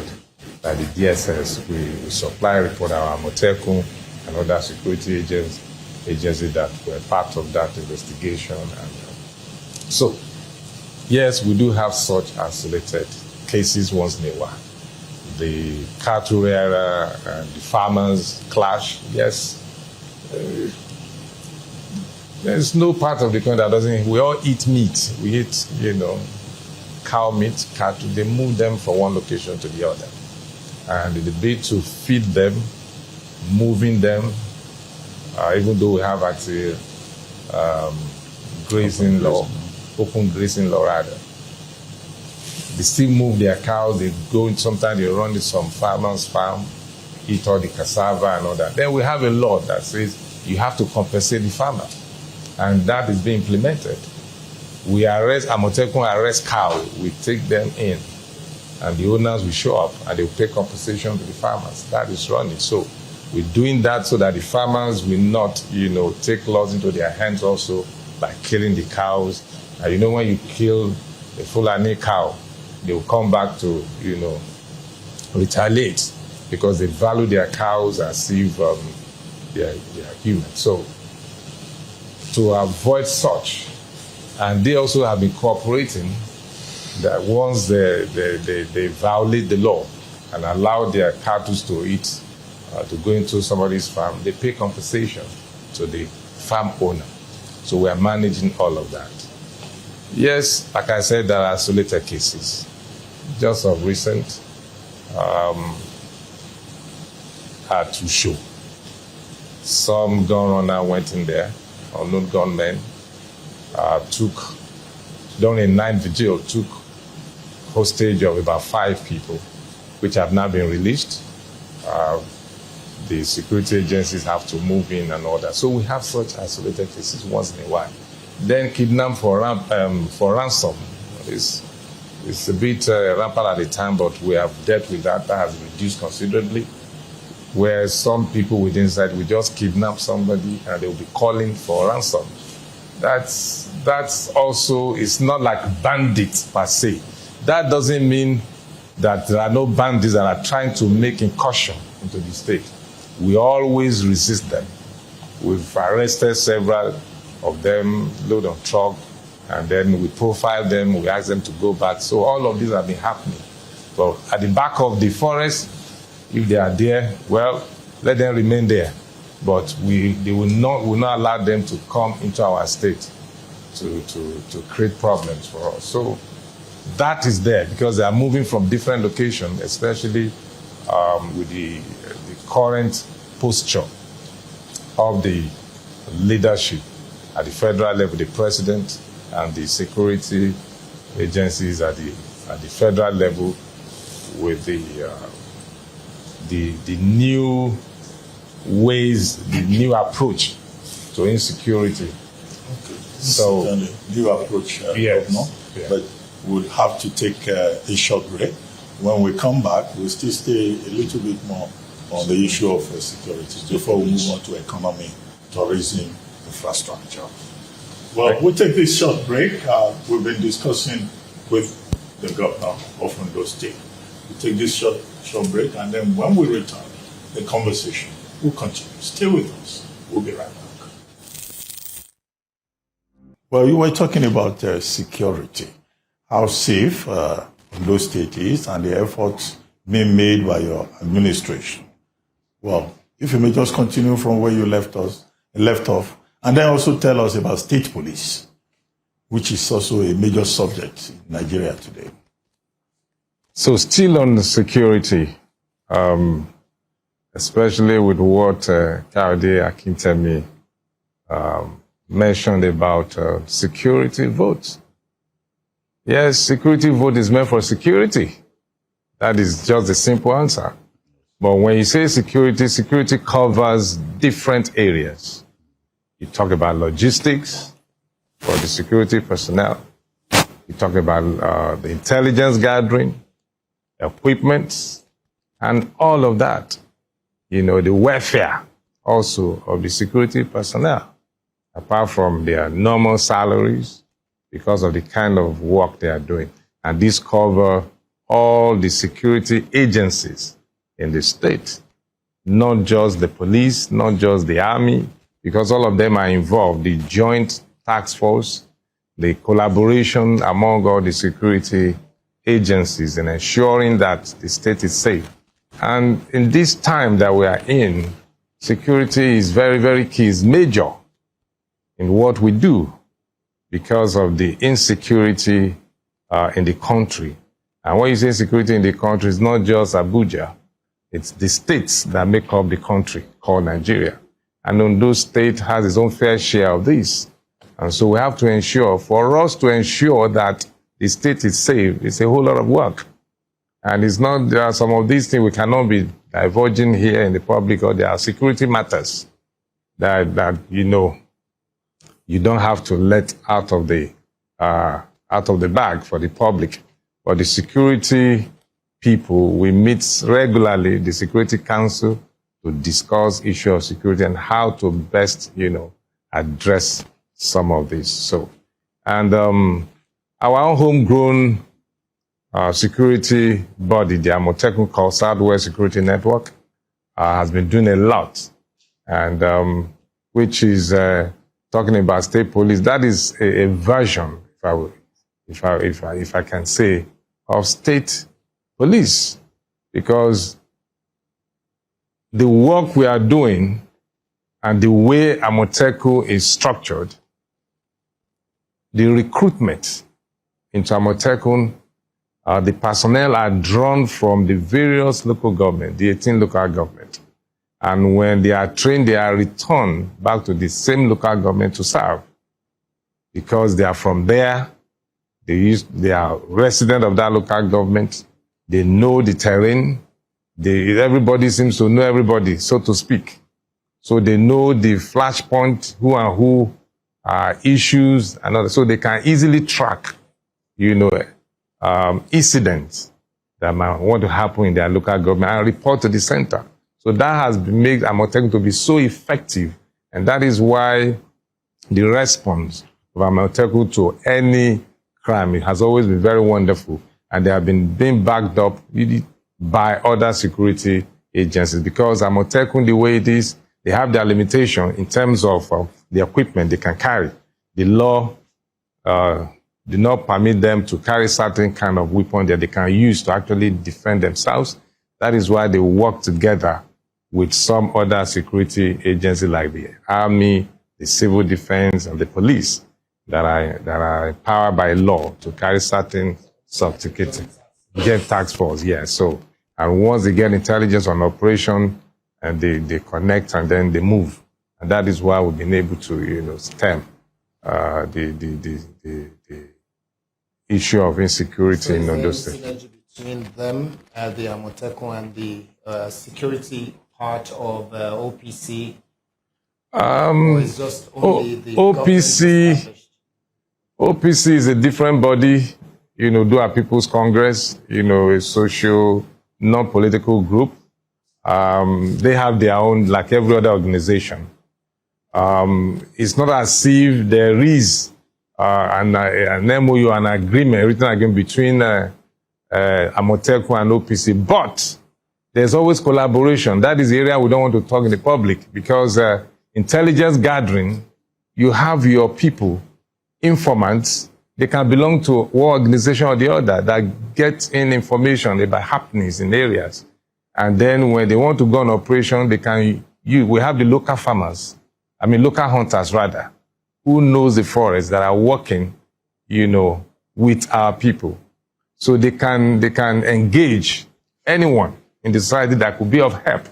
by the DSS. We supply report our Motekun and other security agencies that were part of that investigation. And so, yes, we do have such isolated cases once in a while. The cattle rearer and the farmers clash, yes. There's no part of the country that doesn't. We all eat meat. We eat, cow meat, cattle. They move them from one location to the other. And the debate to feed them, moving them, even though we have actually grazing law, open grazing law rather. They still move their cows. They go. Sometimes they run to some farmer's farm, eat all the cassava and all that. Then we have a law that says you have to compensate the farmer. And that is being implemented. We arrest, Amotekun arrest cow, we take them in, and the owners will show up and they will pay compensation to the farmers. That is running. So we're doing that so that the farmers will not, take laws into their hands also by killing the cows. And when you kill a Fulani cow, they will come back to, retaliate because they value their cows as if they are human. So to avoid such, and they also have been cooperating that once they violate the law and allow their cattle to eat, to go into somebody's farm, they pay compensation to the farm owner. So we are managing all of that. Yes, like I said, there are isolated cases. Just of recent, had to show. Some gun runner went in there, unknown gunmen, during a night vigil, took hostage of about 5 people, which have now been released. The security agencies have to move in and all that. So we have such isolated cases once in a while. Then kidnap for ransom. It's a bit rampant at the time, but we have dealt with that. That has reduced considerably. Where some people within inside will just kidnap somebody and they'll be calling for ransom. That's also, it's not like bandits per se. That doesn't mean that there are no bandits that are trying to make incursion into the state. We always resist them. We've arrested several of them, load on truck, and then we profile them, we ask them to go back. So all of these have been happening. But at the back of the forest, if they are there, well, let them remain there. But they will not allow them to come into our state to create problems for us. So that is there because they are moving from different locations, especially with the current posture of the leadership at the federal level, the president and the security agencies at the federal level, with the new ways, the new approach to insecurity. Okay. So, certainly new approach, yes, Governor. yeah. But we'll have to take a short break. When we come back, we'll still stay a little bit more on the issue of security before we move on to economy, tourism, infrastructure. Well, we'll take this short break. We've been discussing with the governor of Ondo State. We'll take this short break, and then when we return, the conversation will continue. Stay with us. We'll be right back. Well, you were talking about security, how safe Ondo State is, and the efforts being made by your administration. Well, if you may just continue from where you left off, and then also tell us about state police, which is also a major subject in Nigeria today. So still on the security, especially with what Kayode Akintemi mentioned about security votes. Yes, security vote is meant for security. That is just a simple answer. But when you say security, security covers different areas. You talk about logistics for the security personnel. You talk about the intelligence gathering, equipment, and all of that. You know, the welfare also of the security personnel, apart from their normal salaries, because of the kind of work they are doing. And this covers all the security agencies in the state, not just the police, not just the army, because all of them are involved, the joint task force, the collaboration among all the security agencies in ensuring that the state is safe. And in this time that we are in, security is very, very key, is major in what we do because of the insecurity in the country. And when you say security in the country, it's not just Abuja, it's the states that make up the country called Nigeria. And Ondo State has its own fair share of this. And so we have to ensure, for us to ensure that the state is safe, it's a whole lot of work. And it's not, there are some of these things we cannot be divulging here in the public, or there are security matters that you know, you don't have to let out of the bag for the public. But the security people, we meet regularly, the Security Council, to discuss issue of security and how to best, you know, address some of this. So, and our own homegrown security body, the Amotekun called Southwest Security Network, has been doing a lot, and which is talking about state police. That is a version, if I can say, of state police, because the work we are doing and the way Amotekun is structured, the recruitment into Amotekun, the personnel are drawn from the various local government, the 18 local government. And when they are trained, they are returned back to the same local government to serve, because they are from there. They are resident of that local government. They know the terrain. Everybody seems to know everybody, so to speak. So they know the flashpoint, who and who are issues, and all that. So they can easily track, you know, incidents that might want to happen in their local government and report to the center. So that has made Amotekun to be so effective, and that is why the response of Amotekun to any crime, it has always been very wonderful, and they have been being backed up by other security agencies, because Amotekun, the way it is, they have their limitation in terms of the equipment they can carry. The law do not permit them to carry certain kind of weapon that they can use to actually defend themselves. That is why they work together with some other security agencies like the Army, the Civil Defense, and the police that are empowered by law to carry certain sophisticated task force. Yeah. So, and once they get intelligence on operation, and they connect and then they move, and that is why we've been able to, you know, stem the issue of insecurity in Ondo State. Synergy between them, the Amotekun, and the security part of OPC, or is just only the OPC? OPC is a different body, do a People's Congress, a social, non-political group. They have their own, like every other organization. It's not as if there is an MOU, an agreement, written agreement between Amotekun and OPC, but there's always collaboration. That is the area we don't want to talk in the public, because intelligence gathering, you have your people, informants, they can belong to one organization or the other that get in information about happenings in areas. And then when they want to go on operation, we have the local farmers, local hunters rather, who knows the forest that are working, with our people. So they can engage anyone in the society that could be of help,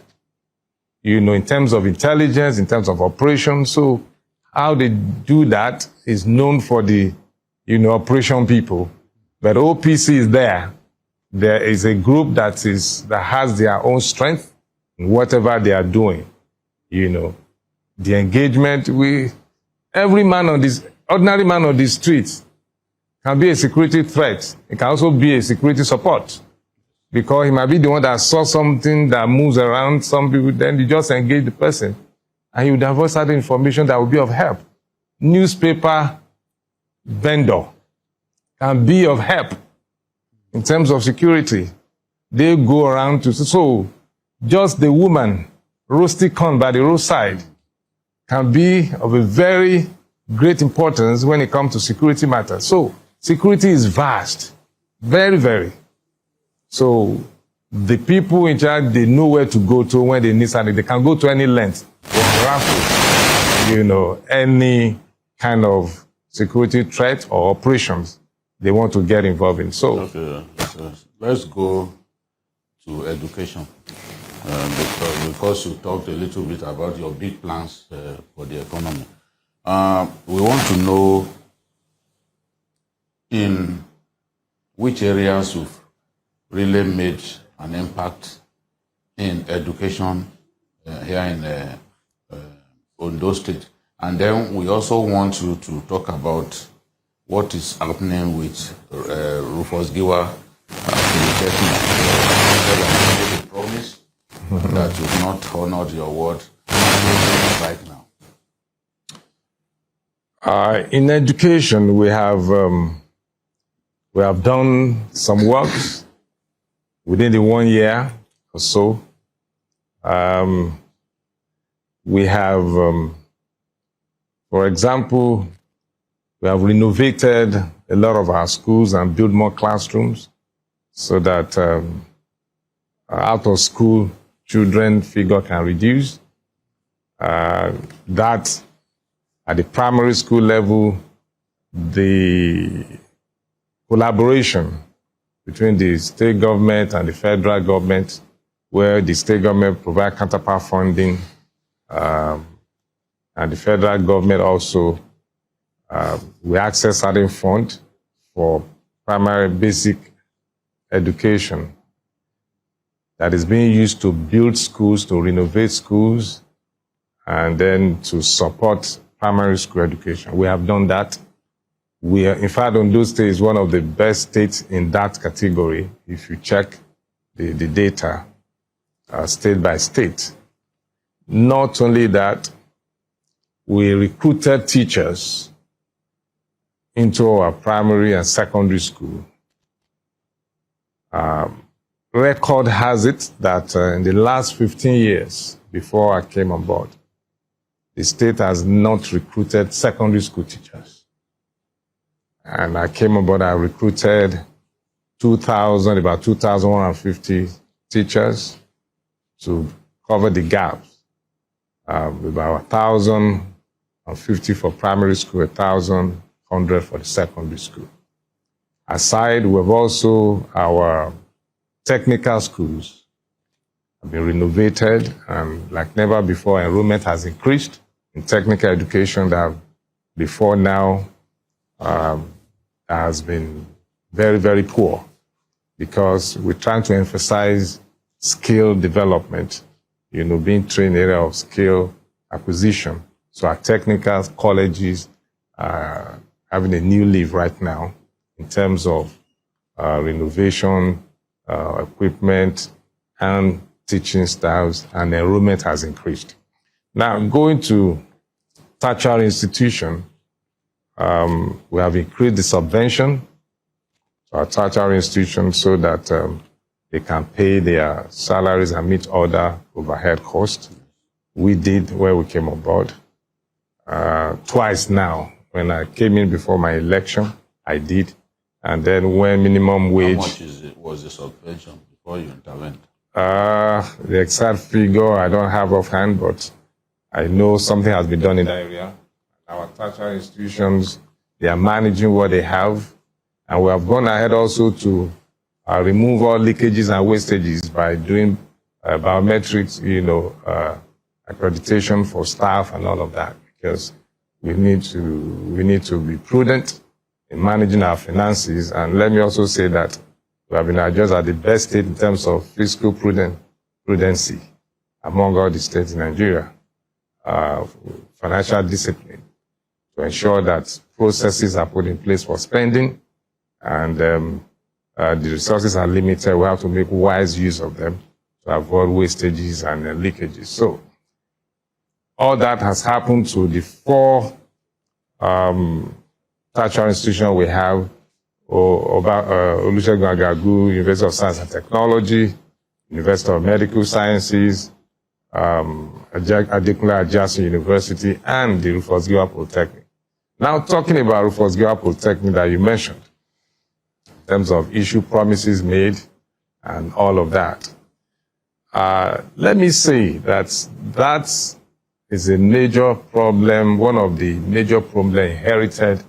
in terms of intelligence, in terms of operations. So how they do that is known for the, operation people. But OPC is there. There is a group that has their own strength in whatever they are doing. The engagement every man on this, ordinary man on the street can be a security threat. It can also be a security support, because he might be the one that saw something that moves around some people, then you just engage the person and you divulge certain information that will be of help. Newspaper vendor can be of help in terms of security. They go around so just the woman roasting corn by the roadside can be of a very great importance when it comes to security matters. So security is vast, very, very. So the people in charge, they know where to go to when they need something. They can go to any length, any kind of security threat or operations they want to get involved in. So, okay, let's go to education. Because you talked a little bit about your big plans for the economy. We want to know in which areas you've really made an impact in education here in Ondo State. And then we also want you to talk about what is happening with Rufus Giwa the promise that you've not honored your word right now. In education, we have done some works within the 1 year or so. We have, for example, we have renovated a lot of our schools and built more classrooms so that out-of-school children figure can reduce. That at the primary school level, the collaboration between the state government and the federal government, where the state government provide counterpart funding, and the federal government also we access certain fund for primary basic education that is being used to build schools, to renovate schools, and then to support primary school education. We have done that. In fact, Ondo State is one of the best states in that category, if you check the data state by state. Not only that, we recruited teachers into our primary and secondary school. Record has it that in the last 15 years, before I came on board, the state has not recruited secondary school teachers. And I came on board, I recruited about 2,150 teachers to cover the gaps. About 1,050 for primary school, 1,100 for the secondary school. Aside, we have also our technical schools have been renovated, and like never before, enrollment has increased in technical education that before now has been very, very poor, because we're trying to emphasize skill development, being trained in the area of skill acquisition. So our technical colleges having a new leaf right now in terms of renovation, equipment, and teaching styles, and enrollment has increased. Now, going to tertiary institution, we have increased the subvention to our tertiary institutions so that they can pay their salaries and meet other overhead costs. We did where we came on board. Twice now. When I came in before my election, I did. And then when minimum wage... How much was the subvention before you intervened? The exact figure I don't have offhand, but I know something has been done in that area. Our tertiary institutions, they are managing what they have. And we have gone ahead also to remove all leakages and wastages by doing biometrics, accreditation for staff and all of that, because we need to be prudent in managing our finances. And let me also say that we have been adjudged at the best state in terms of fiscal prudency among all the states in Nigeria, financial discipline, to ensure that processes are put in place for spending, and the resources are limited. We have to make wise use of them to avoid wastages and leakages. So all that has happened to the 4 tertiary institutions we have: Olusegun Agagu, University of Science and Technology, University of Medical Sciences, Adekunle Ajasin University, and the Rufus Giwa Polytechnic. Now, talking about Rufus Giwa Polytechnic that you mentioned, in terms of issue promises made and all of that, let me say that is a major problem, one of the major problems inherited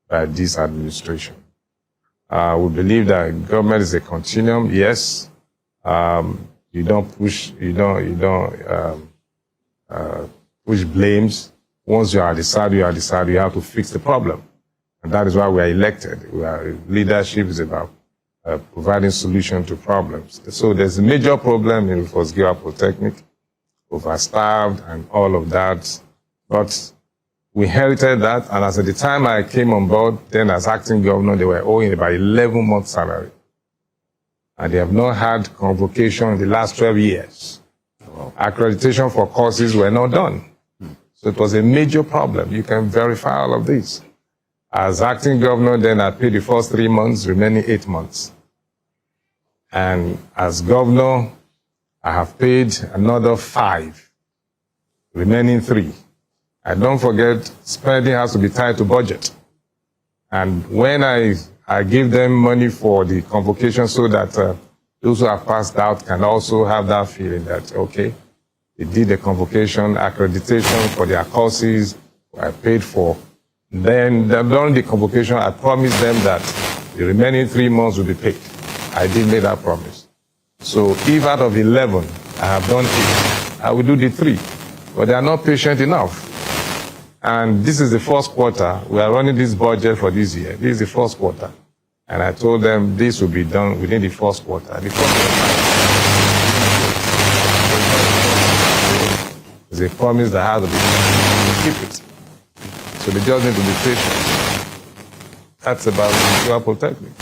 by this administration. We believe that government is a continuum. Yes, you don't push blames. Once you are decided, you have to fix the problem. And that is why we are elected. Leadership is about providing solutions to problems. So there's a major problem in Rufus Giwa Polytechnic, overstaffed and all of that. But we inherited that, and as at the time I came on board, then as acting governor, they were owing about 11 months' salary. And they have not had convocation in the last 12 years. Wow. Accreditation for courses were not done. So it was a major problem. You can verify all of this. As acting governor, then I paid the first 3 months, remaining 8 months. And as governor, I have paid another 5, remaining 3. And don't forget, spending has to be tied to budget. And when I give them money for the convocation so that those who have passed out can also have that feeling that, okay, they did the convocation, accreditation for their courses, I paid for. Then during the convocation, I promised them that the remaining 3 months will be paid. I did make that promise. So if out of 11, I have done 8, I will do the 3. But they are not patient enough. And this is the first quarter. We are running this budget for this year. This is the first quarter. And I told them this will be done within the first quarter. The first quarter is a promise that has to be keep it. So they just need to be patient. That's about Giwa Polytechnic.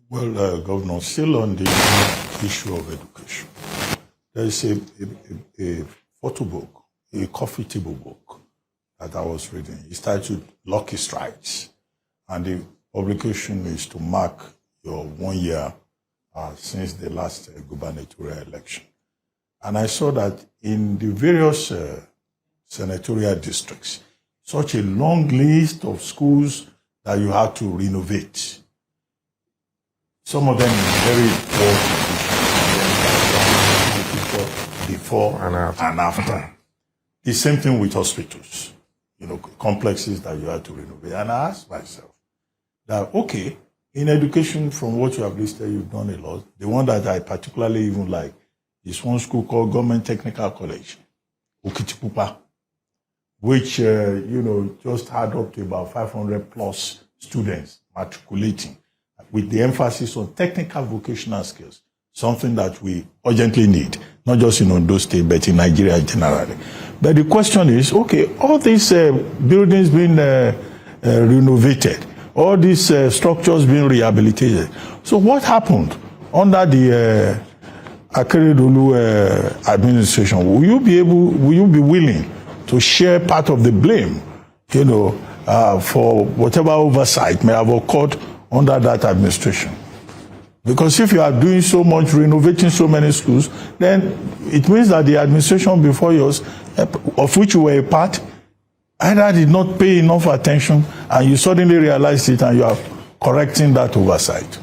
Well, Governor, still on the issue of education, there is a photo book, a coffee table book that I was reading. It's titled Lucky Strikes. And the publication is to mark your 1 year since the last gubernatorial election. And I saw that in the various senatorial districts, such a long list of schools that you had to renovate. Some of them in very poor condition, before and after. The same thing with hospitals, complexes that you had to renovate. And I asked myself that, okay, in education, from what you have listed, you've done a lot. The one that I particularly even like is one school called Government Technical College, Okitipupa, which, just had up to about 500 plus students matriculating, with the emphasis on technical vocational skills, something that we urgently need, not just in Ondo State, but in Nigeria generally. But the question is, okay, all these buildings being renovated. All these structures being rehabilitated. So what happened under the Akure administration? Will you be willing to share part of the blame, for whatever oversight may have occurred under that administration? Because if you are doing so much, renovating so many schools, then it means that the administration before yours, of which you were a part, either did not pay enough attention and you suddenly realized it and you are correcting that oversight.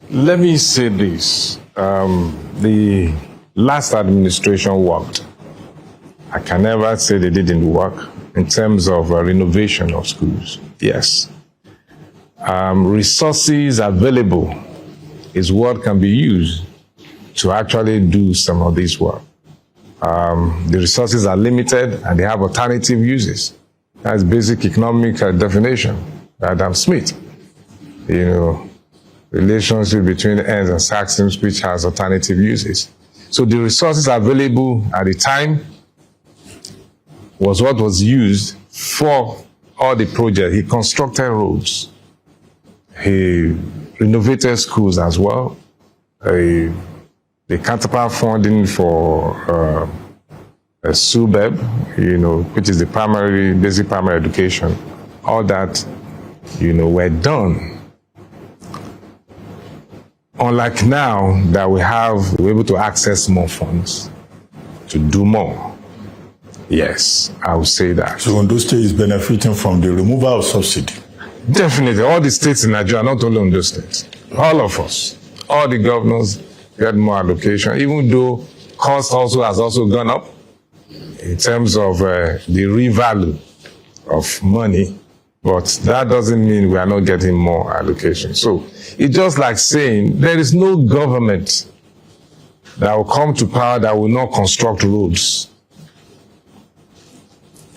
Let me say this. The last administration worked. I can never say they didn't work in terms of renovation of schools. Yes. Resources available is what can be used to actually do some of this work. The resources are limited and they have alternative uses. That's basic economic definition by Adam Smith. Relationship between ends and axioms which has alternative uses. So the resources available at the time was what was used for all the projects. He constructed roads. He renovated schools as well. The counterpart funding for SUBEB, which is the basic primary education, all that, were done. Unlike now that we're able to access more funds to do more. Yes, I would say that. So Ondo State is benefiting from the removal of subsidy? Definitely. All the states in Nigeria, not only Ondo State, all of us, all the governors get more allocation, even though cost also has also gone up in terms of the revalue of money, but that doesn't mean we are not getting more allocation. So it's just like saying there is no government that will come to power that will not construct roads.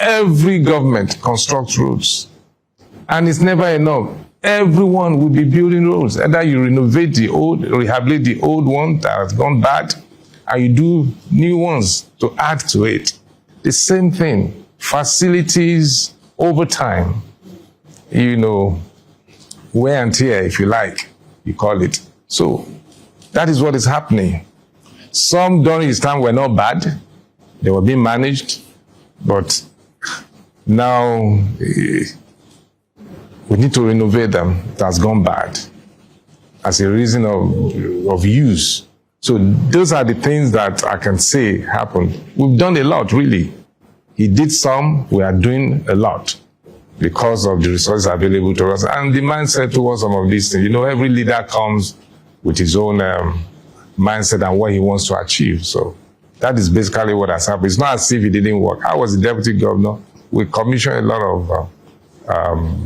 Every government constructs roads. And it's never enough. Everyone will be building roads. Either you renovate rehabilitate the old one that has gone bad, and you do new ones to add to it. The same thing. Facilities over time. Wear and tear, if you like, you call it. So that is what is happening. Some during his time were not bad. They were being managed. But now we need to renovate them. It has gone bad as a reason of use. So those are the things that I can say happened. We've done a lot, really. He did some, we are doing a lot because of the resources available to us and the mindset towards some of these things. Every leader comes with his own mindset and what he wants to achieve. So that is basically what has happened. It's not as if it didn't work. I was the deputy governor. We commissioned a lot of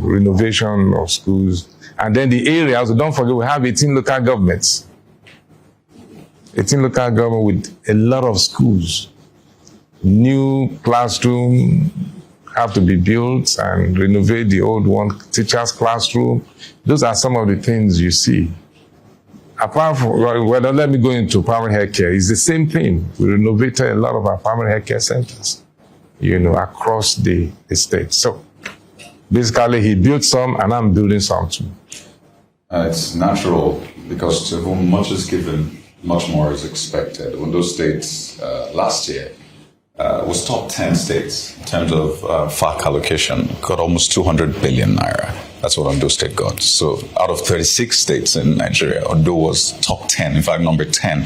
renovation of schools. And then the areas, don't forget, we have 18 local governments. 18 local government with a lot of schools. New classroom have to be built and renovate the old one, teacher's classroom. Those are some of the things you see. Apart from, well, let me go into primary health care. It's the same thing. We renovated a lot of our primary health care centers, across the state. So basically, he built some and I'm building some too. It's natural because to whom much is given, much more is expected. Ondo State last year was top 10 states in terms of FAC allocation, got almost 200 billion naira. That's what Ondo State got. So out of 36 states in Nigeria, Ondo was top 10, in fact, number 10.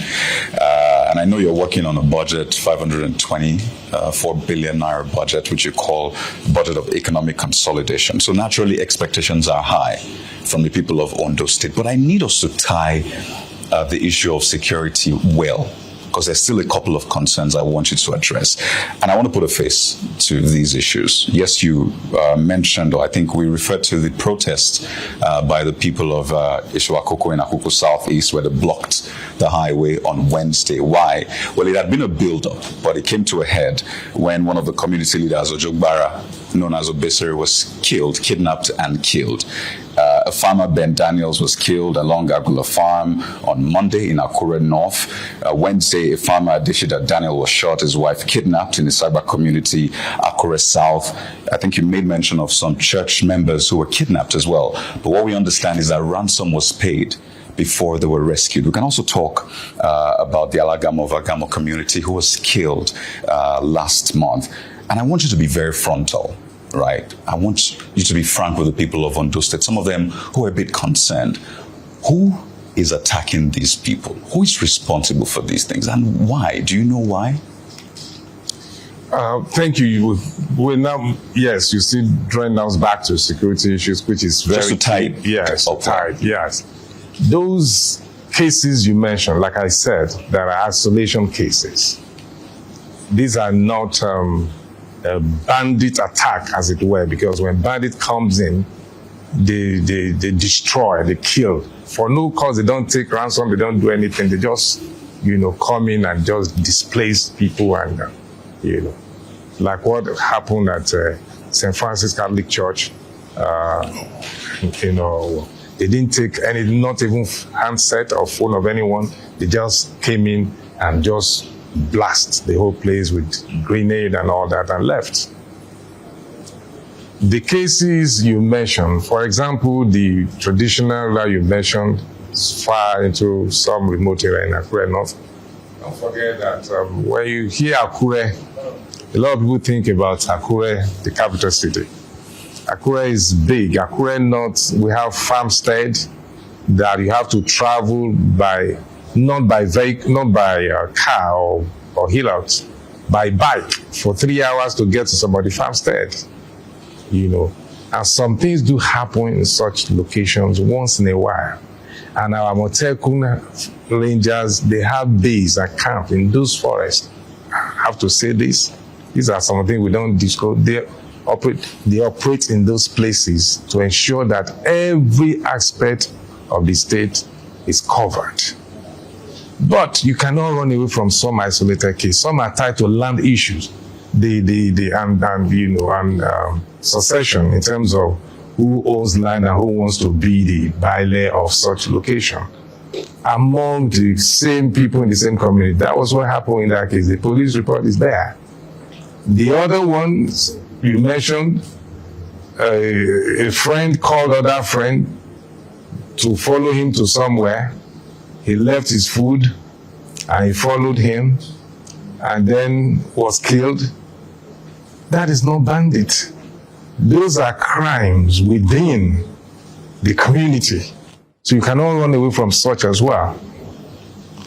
And I know you're working on a budget, 524 billion naira budget, which you call budget of economic consolidation. So naturally, expectations are high from the people of Ondo State. But I need us to tie the issue of security well, because there's still a couple of concerns I want you to address. And I want to put a face to these issues. Yes, you mentioned, or I think we referred to the protest by the people of Ishuakoko and Akoko Southeast, where they blocked the highway on Wednesday. Why? Well, it had been a build-up, but it came to a head when one of the community leaders, Ojogbara, known as Obesere, was kidnapped and killed. a farmer, Ben Daniels, was killed along Agula Farm on Monday in Akure North. Wednesday, a farmer, Adishida Daniel, was shot, his wife kidnapped in the cyber community, Akure South. I think you made mention of some church members who were kidnapped as well. But what we understand is that ransom was paid before they were rescued. We can also talk about the Alagamo community who was killed last month. And I want you to be very frontal, right? I want you to be frank with the people of Ondo State, some of them who are a bit concerned. Who is attacking these people? Who is responsible for these things? And why? Do you know why? Thank you. We're now, yes, you see, drawing us back to security issues, which is very just tight. Yes, okay. tight. Yes. Those cases you mentioned, like I said, there are isolation cases. These are not a bandit attack, as it were, because when bandit comes in, they destroy, they kill. For no cause, they don't take ransom, they don't do anything. They just, come in and just displace people and, like what happened at St. Francis Catholic Church, they didn't take any, not even handset or phone of anyone. They just came in and just blast the whole place with grenade and all that and left. The cases you mentioned, for example, the traditional that you mentioned, far into some remote area in Akure North. Don't forget that when you hear Akure, a lot of people think about Akure, the capital city. Akure is big. Akure North, we have farmstead that you have to travel by, not by vehicle, not by car or hill out, by bike for 3 hours to get to somebody's farmstead. And some things do happen in such locations once in a while. And our Motekun Rangers, they have base and camp in those forests. I have to say this. These are some things we don't disclose. They operate in those places to ensure that every aspect of the state is covered. But you cannot run away from some isolated case. Some are tied to land issues, succession in terms of who owns land and who wants to be the baile of such location. Among the same people in the same community, that was what happened in that case. The police report is there. The other ones you mentioned, a friend called other friend to follow him to somewhere. He left his food and he followed him and then was killed. That is not bandit. Those are crimes within the community. So you cannot run away from such as well.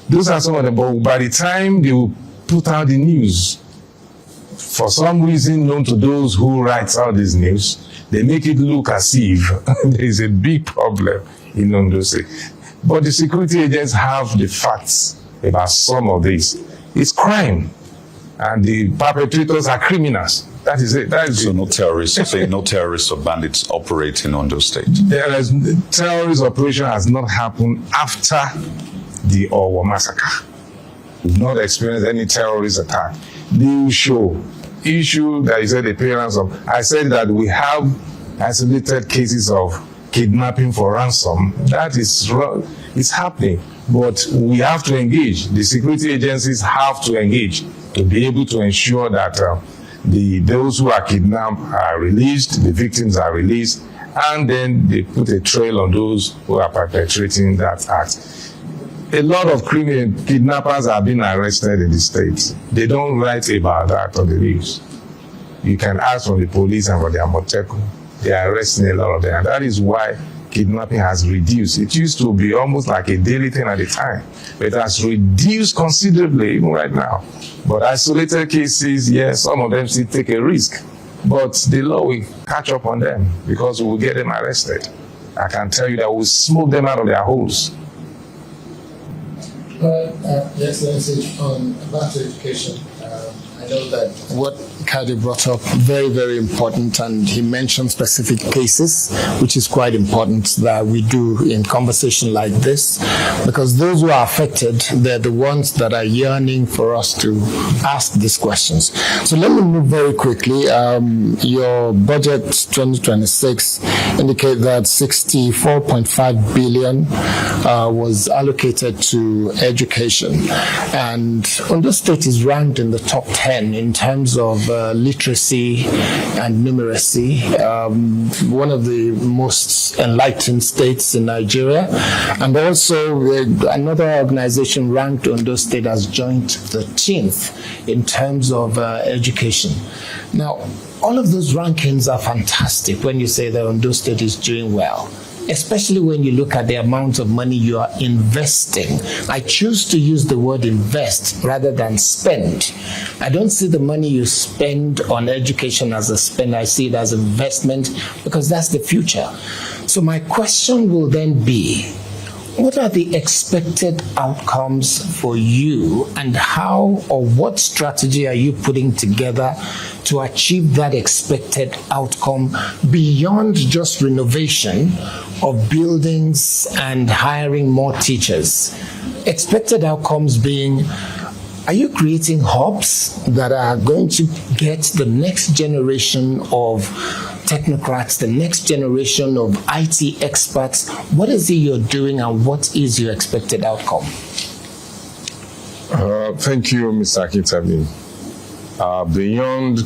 Those are some of them, but by the time they will put out the news, for some reason known to those who write out this news, they make it look as if there is a big problem in Ondo State. But the security agents have the facts about some of this. It's crime, and the perpetrators are criminals. That is it. That is so it. no terrorists, say no terrorists or bandits operate in Ondo State. Terrorist operation has not happened after the Owo massacre. We've not experienced any terrorist attack. The issue that you said the parents of, I said that we have isolated cases of kidnapping for ransom. That is wrong. It's happening, but we have to engage. The security agencies have to engage to be able to ensure that those who are kidnapped are released, the victims are released, and then they put a trail on those who are perpetrating that act. A lot of kidnappers are being arrested in the States. They don't write about that on the news. You can ask from the police and from the Amoteco. They are arresting a lot of them. And that is why kidnapping has reduced. It used to be almost like a daily thing at the time. But it has reduced considerably even right now. But isolated cases, yes, some of them still take a risk. But the law will catch up on them because we will get them arrested. I can tell you that we'll smoke them out of their holes. Your Excellency, on about education, I I know that what Kayode brought up, very, very important, and he mentioned specific cases, which is quite important that we do in conversation like this, because those who are affected, they're the ones that are yearning for us to ask these questions. So let me move very quickly. Your budget 2026 indicate that 64.5 billion was allocated to education, and Ondo State is ranked in the top 10 in terms of literacy and numeracy, one of the most enlightened states in Nigeria. And also another organization ranked Ondo State as joint 13th in terms of education. Now, all of those rankings are fantastic when you say that Ondo State is doing well, especially when you look at the amount of money you are investing. I choose to use the word invest rather than spend. I don't see the money you spend on education as a spend. I see it as investment, because that's the future. So my question will then be, what are the expected outcomes for you, and how or what strategy are you putting together to achieve that expected outcome beyond just renovation of buildings and hiring more teachers? Expected outcomes being, are you creating hubs that are going to get the next generation of technocrats, the next generation of IT experts? What is it you're doing, and what is your expected outcome? Thank you, Mr. Akintemi. Beyond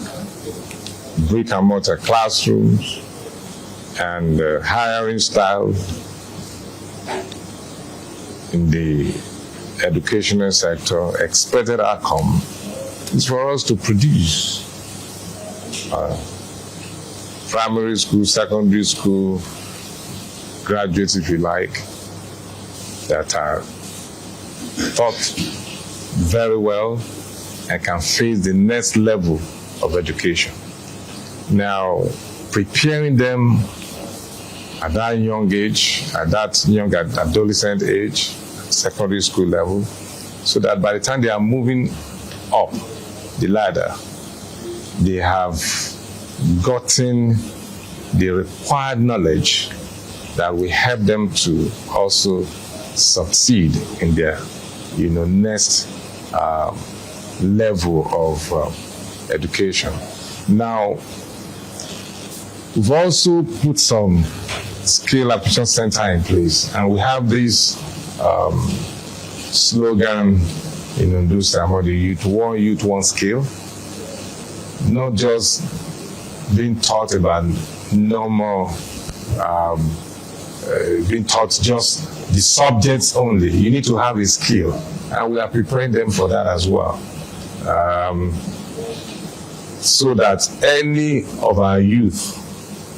brick and mortar classrooms and hiring style in the educational sector, expected outcome is for us to produce primary school, secondary school graduates, if you like, that are taught very well and can face the next level of education. Now, preparing them at that young age, at that young adolescent age, secondary school level, so that by the time they are moving up the ladder, they have gotten the required knowledge that will help them to also succeed in their, next level of education. Now, we've also put some skill acquisition center in place, and we have this slogan in Ondo State about the youth one skill, not just being taught about normal, being taught just the subjects only. You need to have a skill, and we are preparing them for that as well, so that any of our youth,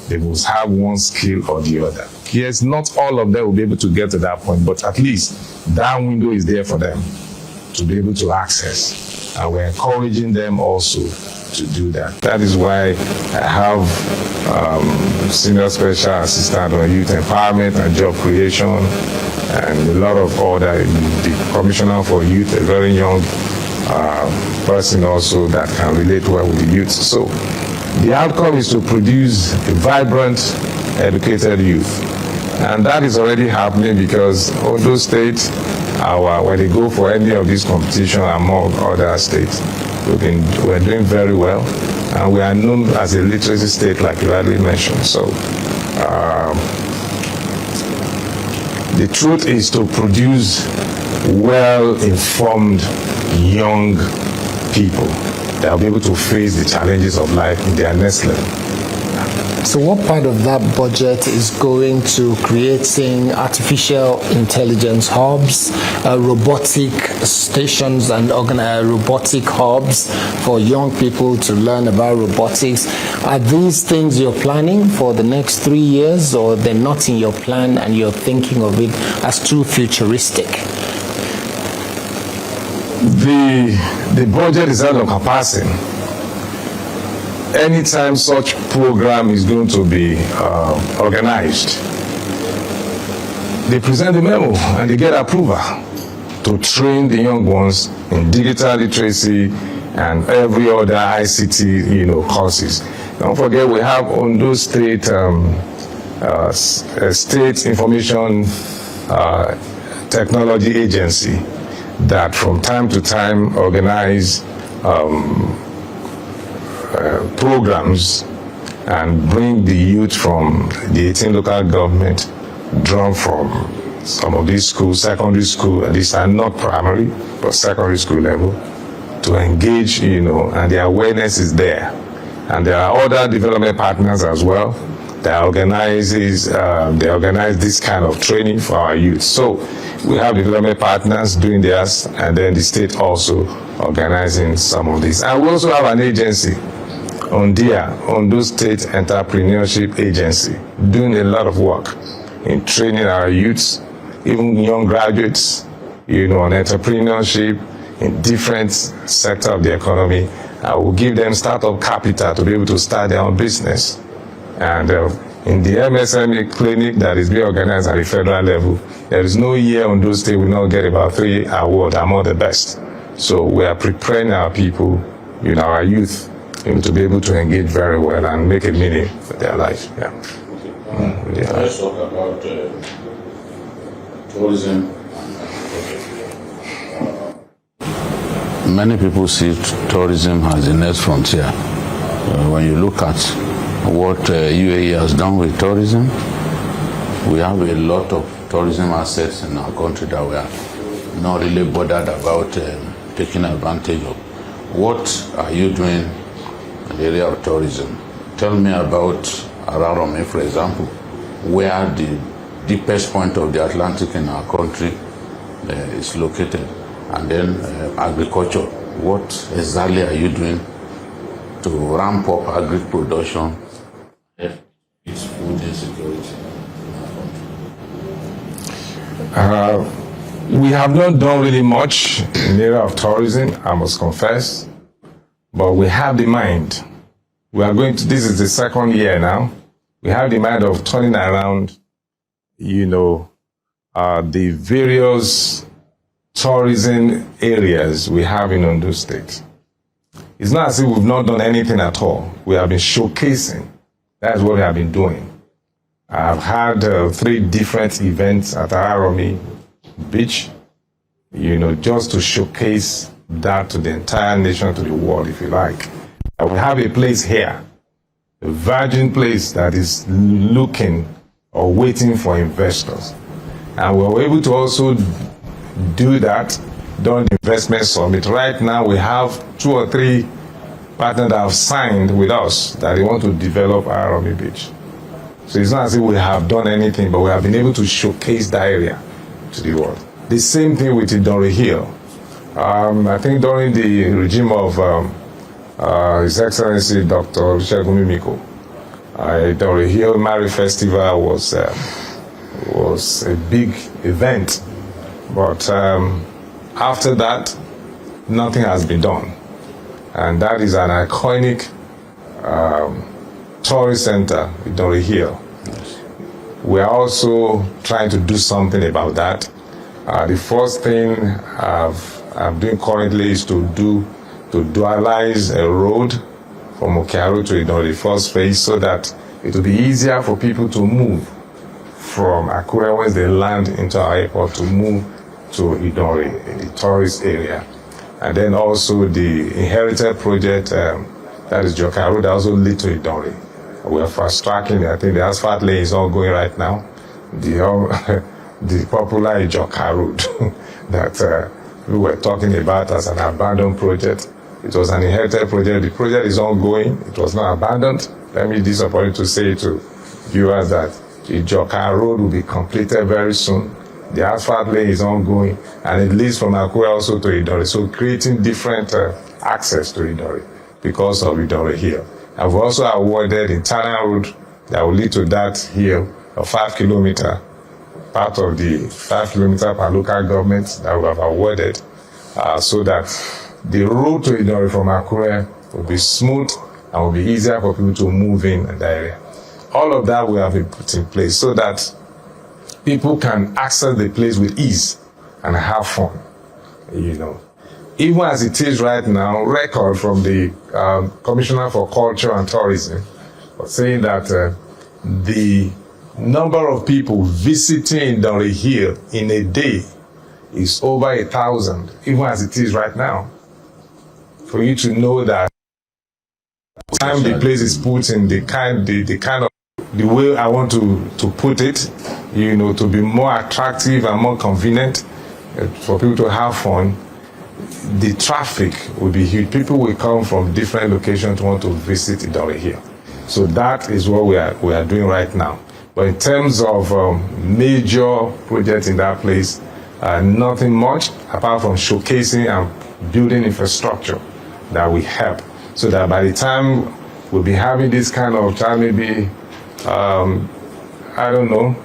they must have one skill or the other. Yes, not all of them will be able to get to that point, but at least that window is there for them to be able to access. And we're encouraging them also to do that. That is why I have senior special assistant on youth empowerment and job creation, and a lot of other, the commissioner for youth, a very young person also that can relate well with the youth. So the outcome is to produce a vibrant, educated youth. And that is already happening, because Ondo State, when they go for any of these competitions among other states, we're doing very well. And we are known as a literacy state, like you already mentioned. So the truth is to produce well-informed young people that will be able to face the challenges of life in their next level. So what part of that budget is going to creating artificial intelligence hubs, robotic stations and robotic hubs for young people to learn about robotics? Are these things you're planning for the next 3 years, or they're not in your plan and you're thinking of it as too futuristic? The budget is out of capacity. Anytime such program is going to be organized, they present the memo and they get approval to train the young ones in digital literacy and every other ICT, courses. Don't forget, we have Ondo State State Information Technology Agency that from time to time organize programs and bring the youth from the 18 local government drawn from some of these schools, secondary school, these are not primary, but secondary school level, to engage, and the awareness is there. And there are other development partners as well that organize this kind of training for our youth. So we have development partners doing theirs, and then the state also organizing some of this. And we also have an agency, Ondo State Entrepreneurship Agency, doing a lot of work in training our youths, even young graduates, on entrepreneurship in different sectors of the economy. I will give them startup capital to be able to start their own business. And in the MSME clinic that is being organized at the federal level, there is no year Ondo State will not get about 3 awards among the best. So we are preparing our people, our youth, to be able to engage very well and make a meaning for their life. Yeah. Let's talk about tourism. Many people see tourism as the next frontier. When you look at what UAE has done with tourism, we have a lot of tourism assets in our country that we are not really bothered about taking advantage of. What are you doing in the area of tourism? Tell me about Ararome, for example, where the deepest point of the Atlantic in our country is located. And then agriculture. What exactly are you doing to ramp up agri production? It's food insecurity. We have not done really much in the area of tourism, I must confess, but we have the mind. We are going to, this is the second year now, we have the mind of turning around, the various tourism areas we have in Ondo State. It's not as if we've not done anything at all. We have been showcasing. That's what we have been doing. I've had 3 different events at Ararome Beach, just to showcase that to the entire nation, to the world, if you like. I will have a place here, a virgin place that is looking or waiting for investors. And we were able to also do that during the investment summit. Right now we have 2 or 3 partners that have signed with us that they want to develop Ararome Beach. So it's not as if we have done anything, but we have been able to showcase that area to the world. The same thing with Idori Hill. I think during the regime of His Excellency Dr. Olusegun Mimiko, Idori Hill Marriage Festival was a big event. But after that, nothing has been done. And that is an iconic tourist center, Idori Hill. Yes. We are also trying to do something about that. The first thing I'm doing currently is to dualize a road from Okiaru to Idori, first phase, so that it will be easier for people to move from Akure once they land into our airport to move to Idori, the tourist area. And then also the inherited project, that is Joka Road, that also lead to Idori. We are fast tracking, I think the asphalt lane is all going right now. The popular Joka Road that we were talking about as an abandoned project. It was an inherited project. The project is ongoing. It was not abandoned. Let me disappoint to say to viewers that the Joka Road will be completed very soon. The asphalt lane is ongoing, and it leads from Akure also to Idori. So creating different access to Idori because of Idori Hill. I've also awarded internal road that will lead to that hill, a 5-kilometer, part of the 5-kilometer per local government that we have awarded, so that the road to Idori from Akure will be smooth and will be easier for people to move in that area. All of that we have been put in place so that people can access the place with ease and have fun. even as it is right now, record from the Commissioner for Culture and Tourism saying that the number of people visiting Downley Hill in a day is over 1,000, even as it is right now. For you to know that time the place is put in the way I want to put it, you know, to be more attractive and more convenient for people to have fun, the traffic will be huge. People will come from different locations to want to visit Downley Hill. So that is what we are doing right now. But in terms of major projects in that place, nothing much apart from showcasing and building infrastructure that we help. So that by the time we'll be having this kind of time, maybe, I don't know,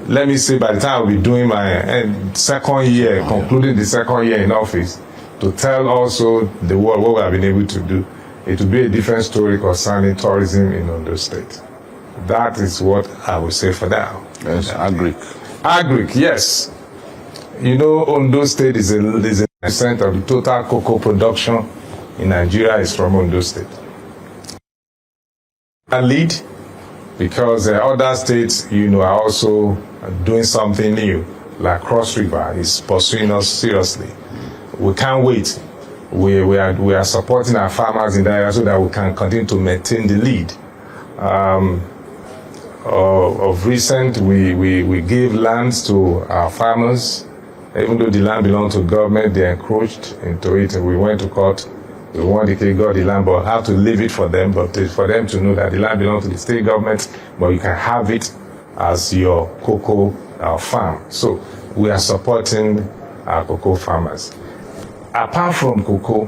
let me say by the time I'll be doing my second year, concluding the second year in office, to tell also the world what we have been able to do, it will be a different story concerning tourism in Ondo State. That is what I would say for now. Yes, agric. Agric, yes. You know, Ondo State is 1% of the total cocoa production in Nigeria is from Ondo State. A lead, because other states, you know, are also doing something new, like Cross River is pursuing us seriously. We can't wait. We are supporting our farmers in that area so that we can continue to maintain the lead. Of recent, we gave lands to our farmers. Even though the land belonged to government, they encroached into it. We went to court. We won the case, got the land, but have to leave it for them. But for them to know that the land belongs to the state government, but you can have it as your cocoa farm. So we are supporting our cocoa farmers. Apart from cocoa,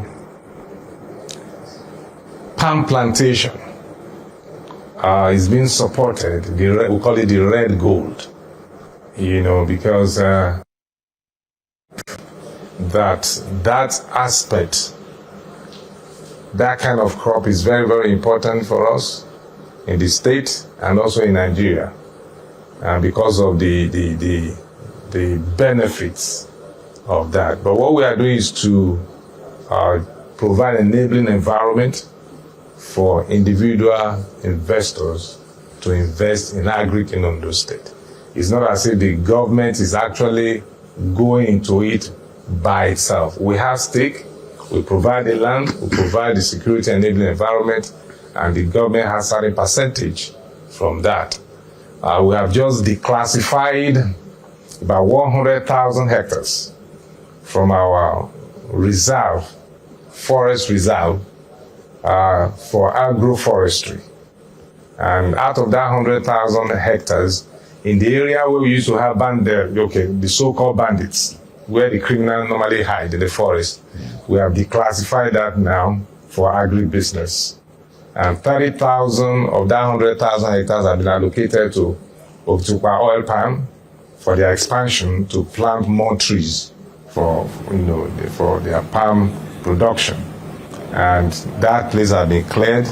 palm plantation is being supported. We call it the red gold, you know, because that aspect, that kind of crop is very, very important for us in the state and also in Nigeria, because of the benefits of that. But what we are doing is to provide an enabling environment for individual investors to invest in agric in Ondo State. It's not as if the government is actually going into it by itself. We have stake, we provide the land, we provide the security enabling environment, and the government has a certain percentage from that. We have just declassified about 100,000 hectares from our reserve, forest reserve, for agroforestry. And out of that 100,000 hectares, in the area where we used to have the so-called bandits, where the criminals normally hide in the forest, we have declassified that now for agribusiness. And 30,000 of that 100,000 hectares have been allocated to Otigbo oil palm for their expansion to plant more trees for their palm production. And that place has been cleared,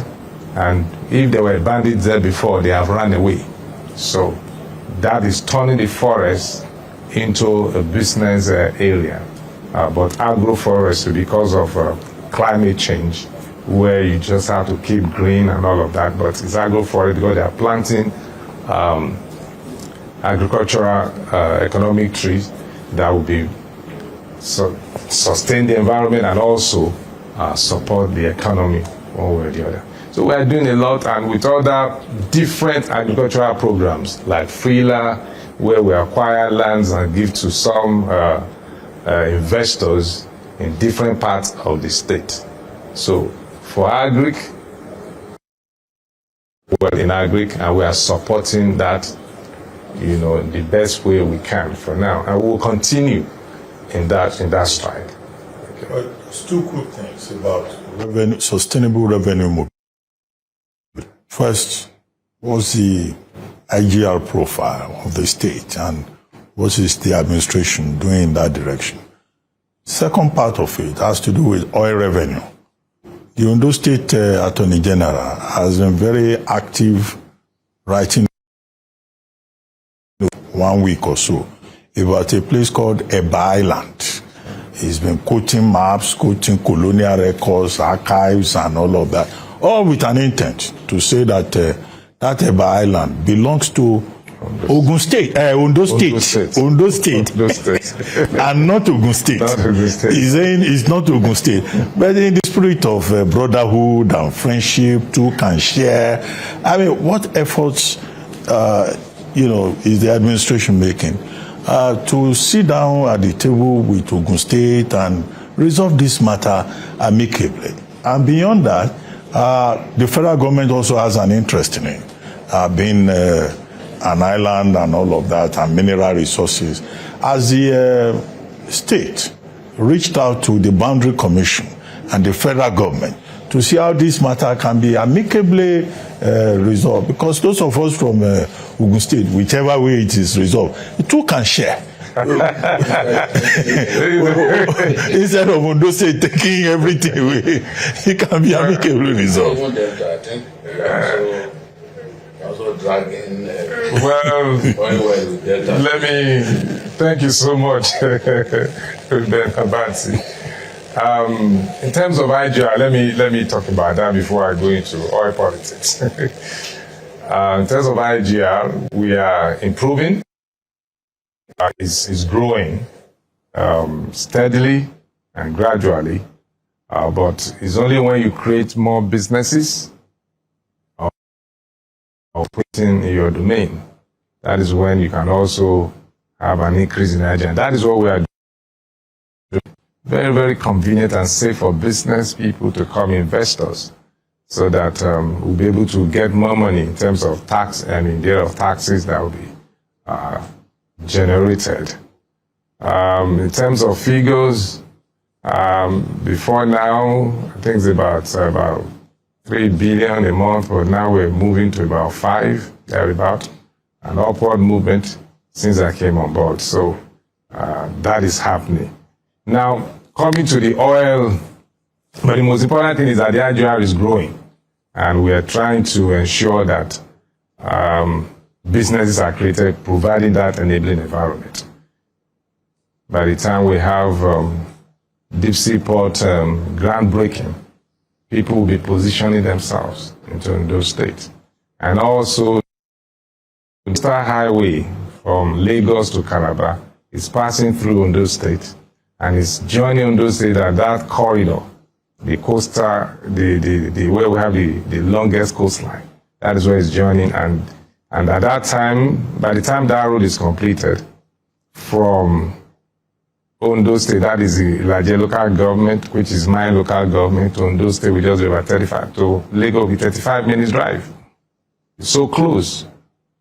and if there were bandits there before, they have run away. So that is turning the forest into a business area. But agroforestry, because of climate change, where you just have to keep green and all of that, but it's agroforestry because they are planting agricultural economic trees that will be sustain the environment and also support the economy one way or the other. So we are doing a lot, and with other different agricultural programs like FREELA, where we acquire lands and give to some investors in different parts of the state. So for agric, we're in agric, and we are supporting that, you know, in the best way we can for now, and we will continue in that stride. Okay. Well, there's two quick things about sustainable revenue movement. First, what's the IGR profile of the state, and what is the administration doing in that direction? Second part of it has to do with oil revenue. The Ondo State Attorney General has been very active writing 1 week or so about a place called Eba Island, He's been quoting maps, quoting colonial records, archives, and all of that, all with an intent to say that that Eba Island belongs to Ondo State, and not Ogun State. He's saying it's not Ogun State, but in the spirit of brotherhood and friendship, two can share. I mean, what efforts, is the administration making to sit down at the table with Ogun State and resolve this matter amicably? And beyond that, the federal government also has an interest in it, being an island and all of that, and mineral resources. As the state reached out to the Boundary Commission and the federal government to see how this matter can be amicably resolved, because those of us from Ogun State, whichever way it is resolved, the two can share. Instead of Ondo State taking everything away, it can be amicably resolved. Also dragging let me thank you so much, Reuben Abati. In terms of IGR, let me talk about that before I go into oil politics. In terms of IGR, we are improving. It's growing steadily and gradually, but it's only when you create more businesses operating in your domain, that is when you can also have an increase in IGR. And that is what we are doing. Very, very convenient and safe for business people to come investors, so that we'll be able to get more money in terms of tax and in the of taxes that will be generated. In terms of figures, before now, I think it's about 3 billion a month, but now we're moving to about 5, thereabout, an upward movement since I came on board. So that is happening. Now, coming to the oil, but the most important thing is that the IGR is growing, and we are trying to ensure that businesses are created, providing that enabling environment. By the time we have deep sea port groundbreaking, people will be positioning themselves into Ondo State. And also, the Star Highway from Lagos to Calabar is passing through Ondo State, and it's joining Ondo State at that corridor, the coastal, the where we have the longest coastline. That is where it's joining, and at that time, by the time that road is completed, from Ondo State, that is the larger local government, which is my local government, to Ondo State, we just be about 35. To Lagos, be 35 minutes drive. It's so close.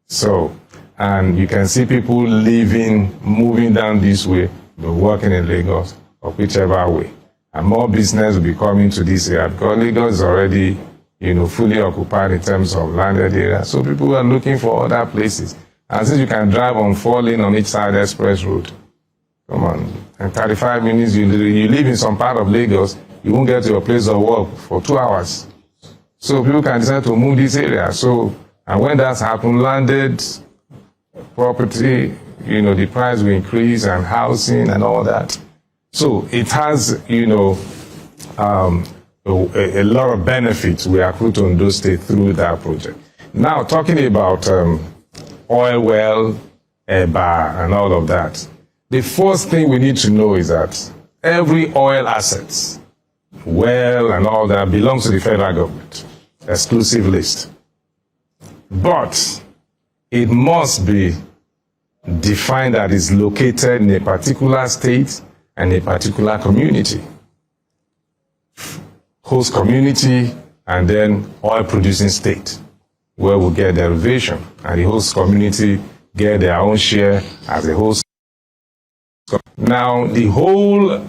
So, and you can see people living, moving down this way, but working in Lagos, or whichever way. And more business will be coming to this area, because Lagos is already, fully occupied in terms of landed area. So people are looking for other places. And since you can drive on 4 lane on each side express road, come on, and 35 minutes, you live in some part of Lagos, you won't get to your place of work for 2 hours. So people can decide to move this area. So, and when that's happened, landed property, the price will increase, and housing and all that. So it has, a lot of benefits we accrue to Ondo State through that project. Now, talking about oil well, EBA, and all of that, the first thing we need to know is that every oil assets, well and all that, belongs to the federal government, exclusive list. But it must be defined that it's located in a particular state and a particular community. Host community, and then oil producing state, where we get derivation, and the host community get their own share as a host. Now, the whole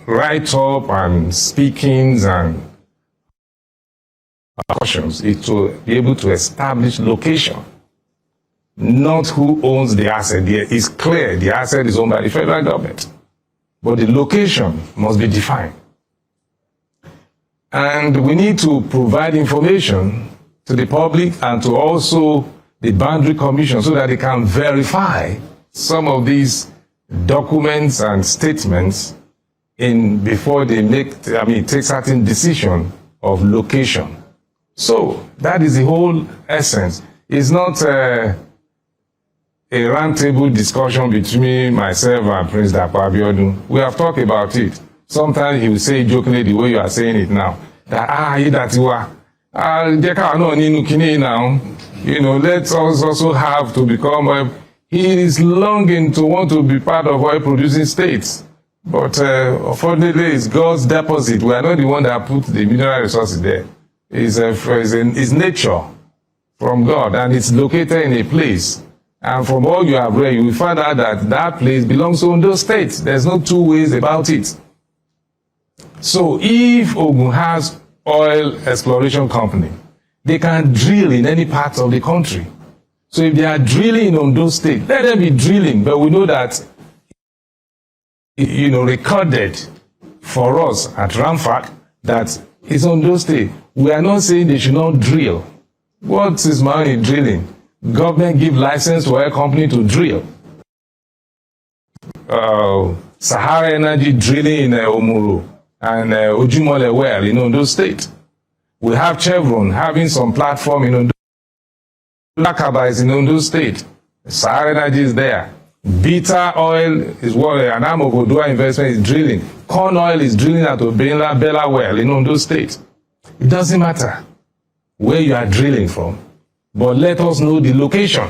write-up and speakings and cautions is to be able to establish location, not who owns the asset. It's clear the asset is owned by the federal government, but the location must be defined. And we need to provide information to the public and to also the Boundary Commission, so that they can verify some of these documents and statements before they take certain decision of location. So that is the whole essence. It's not a roundtable discussion between myself and Prince Dapo Abiodun. We have talked about it. Sometimes he will say jokingly the way you are saying it now, that Aiyedatiwa, now, you know, let us also have to become, he is longing to want to be part of oil producing states. But unfortunately, it's God's deposit. We are not the one that put the mineral resources there. It's nature from God, and it's located in a place. And from all you have read, you will find out that that place belongs to Ondo State. There's no two ways about it. So if Ogun has oil exploration company, they can drill in any part of the country. So if they are drilling in Ondo State, let them be drilling. But we know that, you know, recorded for us at Ramfak that it's Ondo State. We are not saying they should not drill. What is money in drilling? Government give license to oil company to drill. Sahara Energy drilling in Omuru and Ojumole well in Ondo State. We have Chevron having some platform in Ondo. Lakaba is in Ondo State. Sahara Energy is there. Bitter oil is what an Amogodua investment is drilling. Corn oil is drilling at Obinla Bella well in Ondo State. It doesn't matter where you are drilling from, but let us know the location,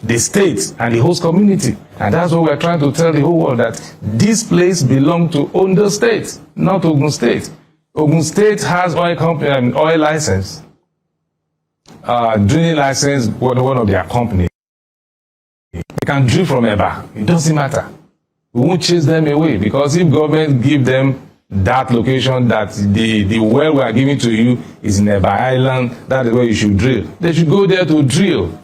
the state, and the host community. And that's what we're trying to tell the whole world, that this place belongs to Ondo State, not Ogun State. Ogun State has oil company, oil license, drilling license, one of their companies. They can drill from Eba. It doesn't matter. We won't chase them away, because if government give them that location, that the well we are giving to you is in Eba Island, that is where you should drill. They should go there to drill.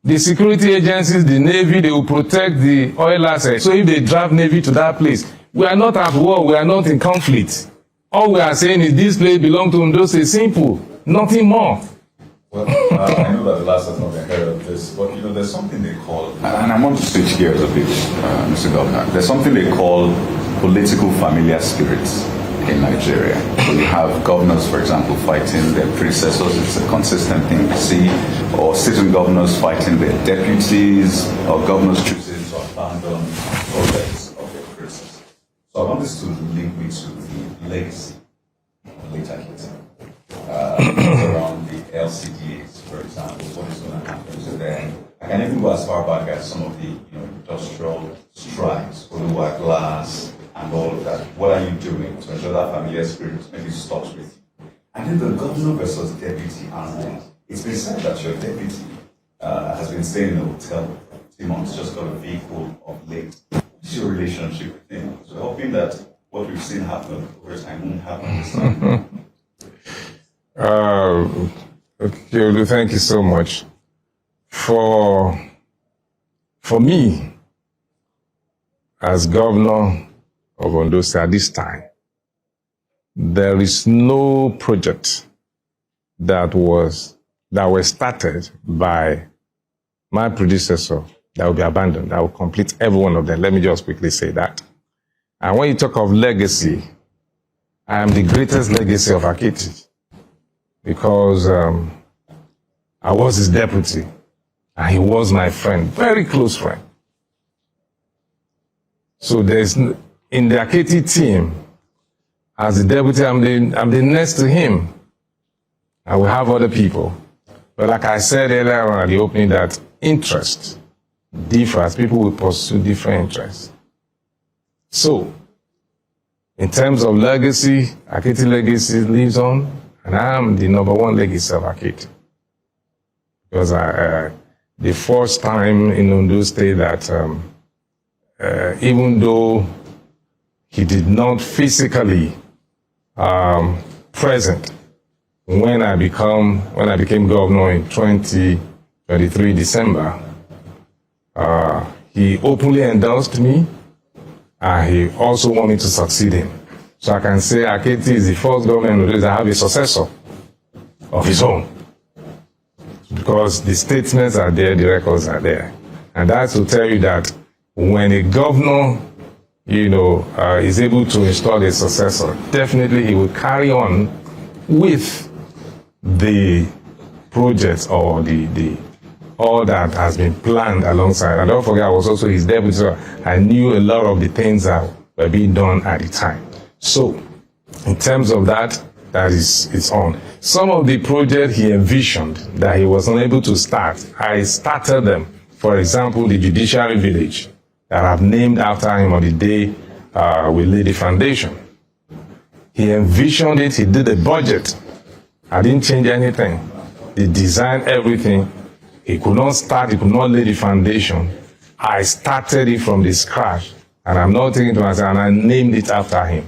The security agencies, the Navy, they will protect the oil assets. So if they draft Navy to that place, we are not at war, we are not in conflict. All we are saying is this place belongs to Ondo State. Simple, nothing more. Well, I know that the last has not been heard of this, but you know, there's something they call, and I want to switch gears a bit, Mr. Governor. There's something they call political familiar spirits in Nigeria. You have governors, for example, fighting their predecessors. It's a consistent thing to see. Or sitting governors fighting their deputies, or governors choosing to abandon projects of their predecessors. So I want this to link me to the legacy of late Akintemi. Around the LCDAs, for example, what is going to happen to them? I can even go as far back as some of the industrial strikes, Oluwa Glass, and all of that. What are you doing to ensure that familiar spirit maybe stops with you? And then the governor versus deputy arrangement. It's been said that your deputy has been staying in a hotel for 2 months, just got a vehicle of late. What's your relationship with him? So hoping that what we've seen happen over time won't happen this time. Okay, thank you so much. For me, as governor of Ondo State at this time, there is no project that was started by my predecessor that will be abandoned. I will complete every one of them. Let me just quickly say that. And when you talk of legacy, I am the greatest legacy of Akiti, because I was his deputy and he was my friend, very close friend. So there's, in the Akiti team, as the deputy, I'm the next to him. I will have other people. But like I said earlier on at the opening, that interest differs. People will pursue different interests. So, in terms of legacy, Akiti legacy lives on, and I am the #1 legacy of Akiti. Because the first time in Ondo State that even though he did not physically present when I became governor in 2023 December, he openly endorsed me, and he also wanted me to succeed him. So I can say Akiti is the first governor that have a successor of his own, because the statements are there, the records are there. And that's to tell you that when a governor is able to install a successor, definitely he will carry on with the projects or the all that has been planned alongside. And don't forget, I was also his deputy, so I knew a lot of the things that were being done at the time. So, in terms of that is it's on. Some of the projects he envisioned that he was unable to start, I started them. For example, the Judiciary Village that I've named after him on the day we laid the foundation. He envisioned it, he did a budget. I didn't change anything. He designed everything. He could not start, he could not lay the foundation. I started it from the scratch, and I'm not taking it to myself, and I named it after him.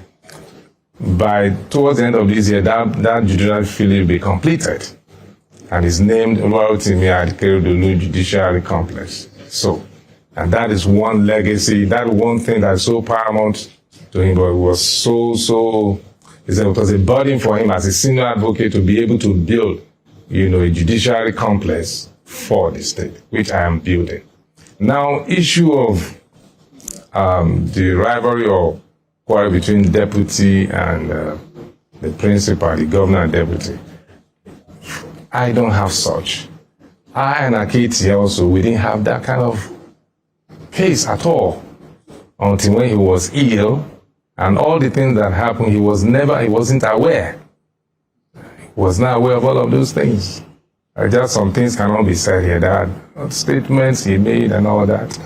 Towards the end of this year, that judicial village will be completed, and it's named Royalty at Kayode Judiciary Complex. So, and that is one legacy, that one thing that's so paramount to him, but it was it was a burden for him as a senior advocate to be able to build, a judiciary complex for the state, which I am building. Now, issue of the rivalry or quarrel between deputy and the principal, the governor and deputy, I don't have such. I and Akiti also, we didn't have that kind of case at all until when he was ill, and all the things that happened, he wasn't aware. He was not aware of all of those things. Just some things cannot be said here. That statements he made and all that.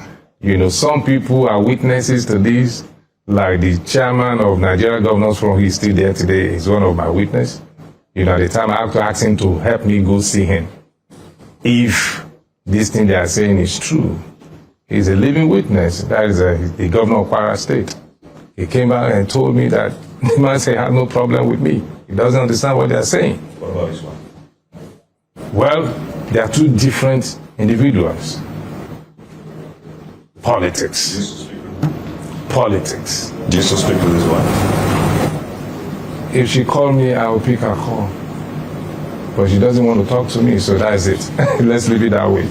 Some people are witnesses to this, like the chairman of Nigeria Governors Forum. He's still there today. He's one of my witnesses. At the time I have to ask him to help me go see him. If this thing they are saying is true, he's a living witness. That is the governor of Kwara State. He came out and told me that the man said he had no problem with me. He doesn't understand what they are saying. What about this one? Well, they are two different individuals. Politics. Politics. Do you suspect this one? If she called me, I will pick her call. But she doesn't want to talk to me, so that's it. Let's leave it that way.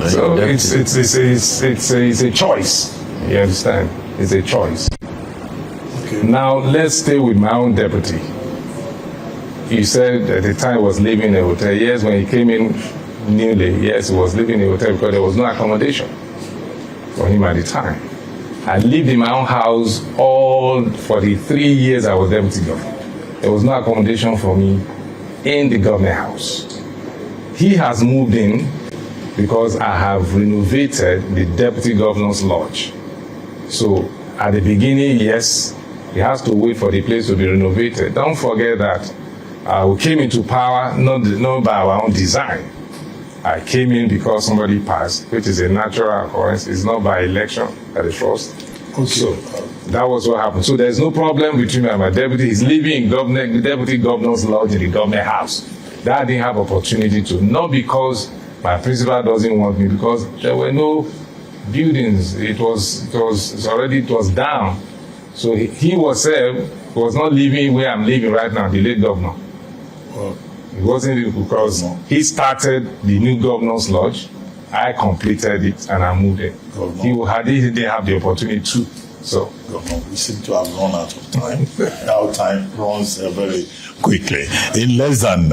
So it's a choice. You understand? It's a choice. Okay. Now let's stay with my own deputy. He said at the time he was living in a hotel. Yes, when he came in newly, yes, he was living in a hotel because there was no accommodation for him at the time. I lived in my own house all for the 3 years I was deputy governor. There was no accommodation for me in the government house. He has moved in because I have renovated the deputy governor's lodge. So at the beginning, yes, he has to wait for the place to be renovated. Don't forget that we came into power not by our own design. I came in because somebody passed, which is a natural occurrence. It's not by election at the first. Okay. So that was what happened. So there's no problem between me and my deputy. He's living in the deputy governor's lodge in the government house. That I didn't have opportunity to, not because my principal doesn't want me, because there were no buildings. It was down. So he was not living where I'm living right now, the late governor. Well, it wasn't because he started the new governor's lodge. I completed it and I moved it. He didn't have the opportunity to. So, Governor, we seem to have run out of time. Our time runs very quickly. In less than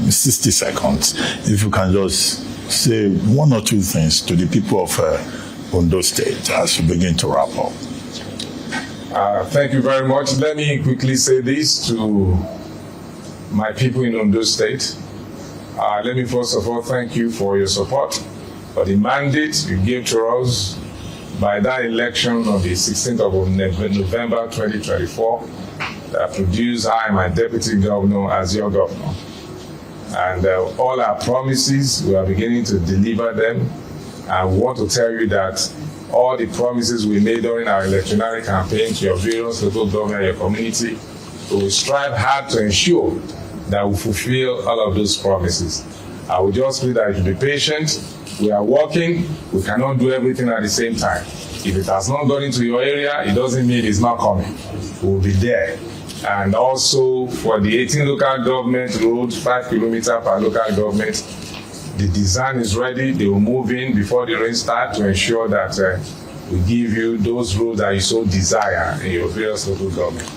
60 seconds, if you can just say one or two things to the people of Ondo State as we begin to wrap up. Thank you very much. Let me quickly say this to my people in Ondo State. Let me first of all thank you for your support, for the mandate you gave to us by that election on the 16th of November 2024 that produced I, my deputy governor, as your governor. And all our promises, we are beginning to deliver them. I want to tell you that all the promises we made during our electionary campaign to your various local government, your community, we will strive hard to ensure that we fulfill all of those promises. I will just plead that you be patient. We are working. We cannot do everything at the same time. If it has not gone into your area, it doesn't mean it's not coming. We will be there. And also for the 18 local government roads, 5 kilometers per local government, the design is ready. They will move in before the rain starts to ensure that will give you those roads that you so desire in your various local government.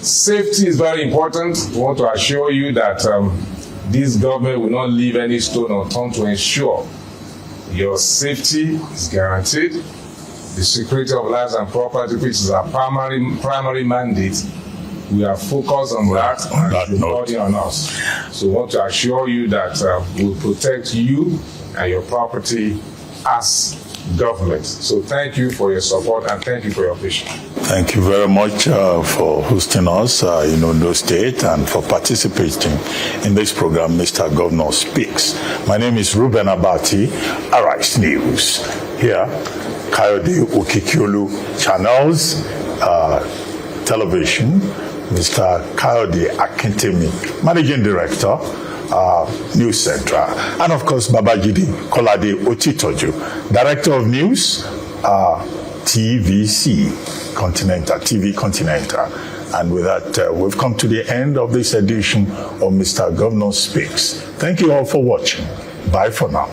Safety is very important. We want to assure you that this government will not leave any stone unturned to ensure your safety is guaranteed. The security of lives and property, which is our primary mandate, we are focused on that and it's reporting on us. So we want to assure you that we will protect you and your property as government. So thank you for your support and thank you for your patience. Thank you very much for hosting us in Ondo State and for participating in this program, Mr. Governor Speaks. My name is Reuben Abati, Arise News. Here, Kayode Okikiolu channels, television, Mr. Kayode Akintemi, Managing Director, News Central, and of course Babajide Otitoju, Director of News, TVC Continental, TV Continental. And with that, we've come to the end of this edition of Mr. Governor Speaks. Thank you all for watching. Bye for now.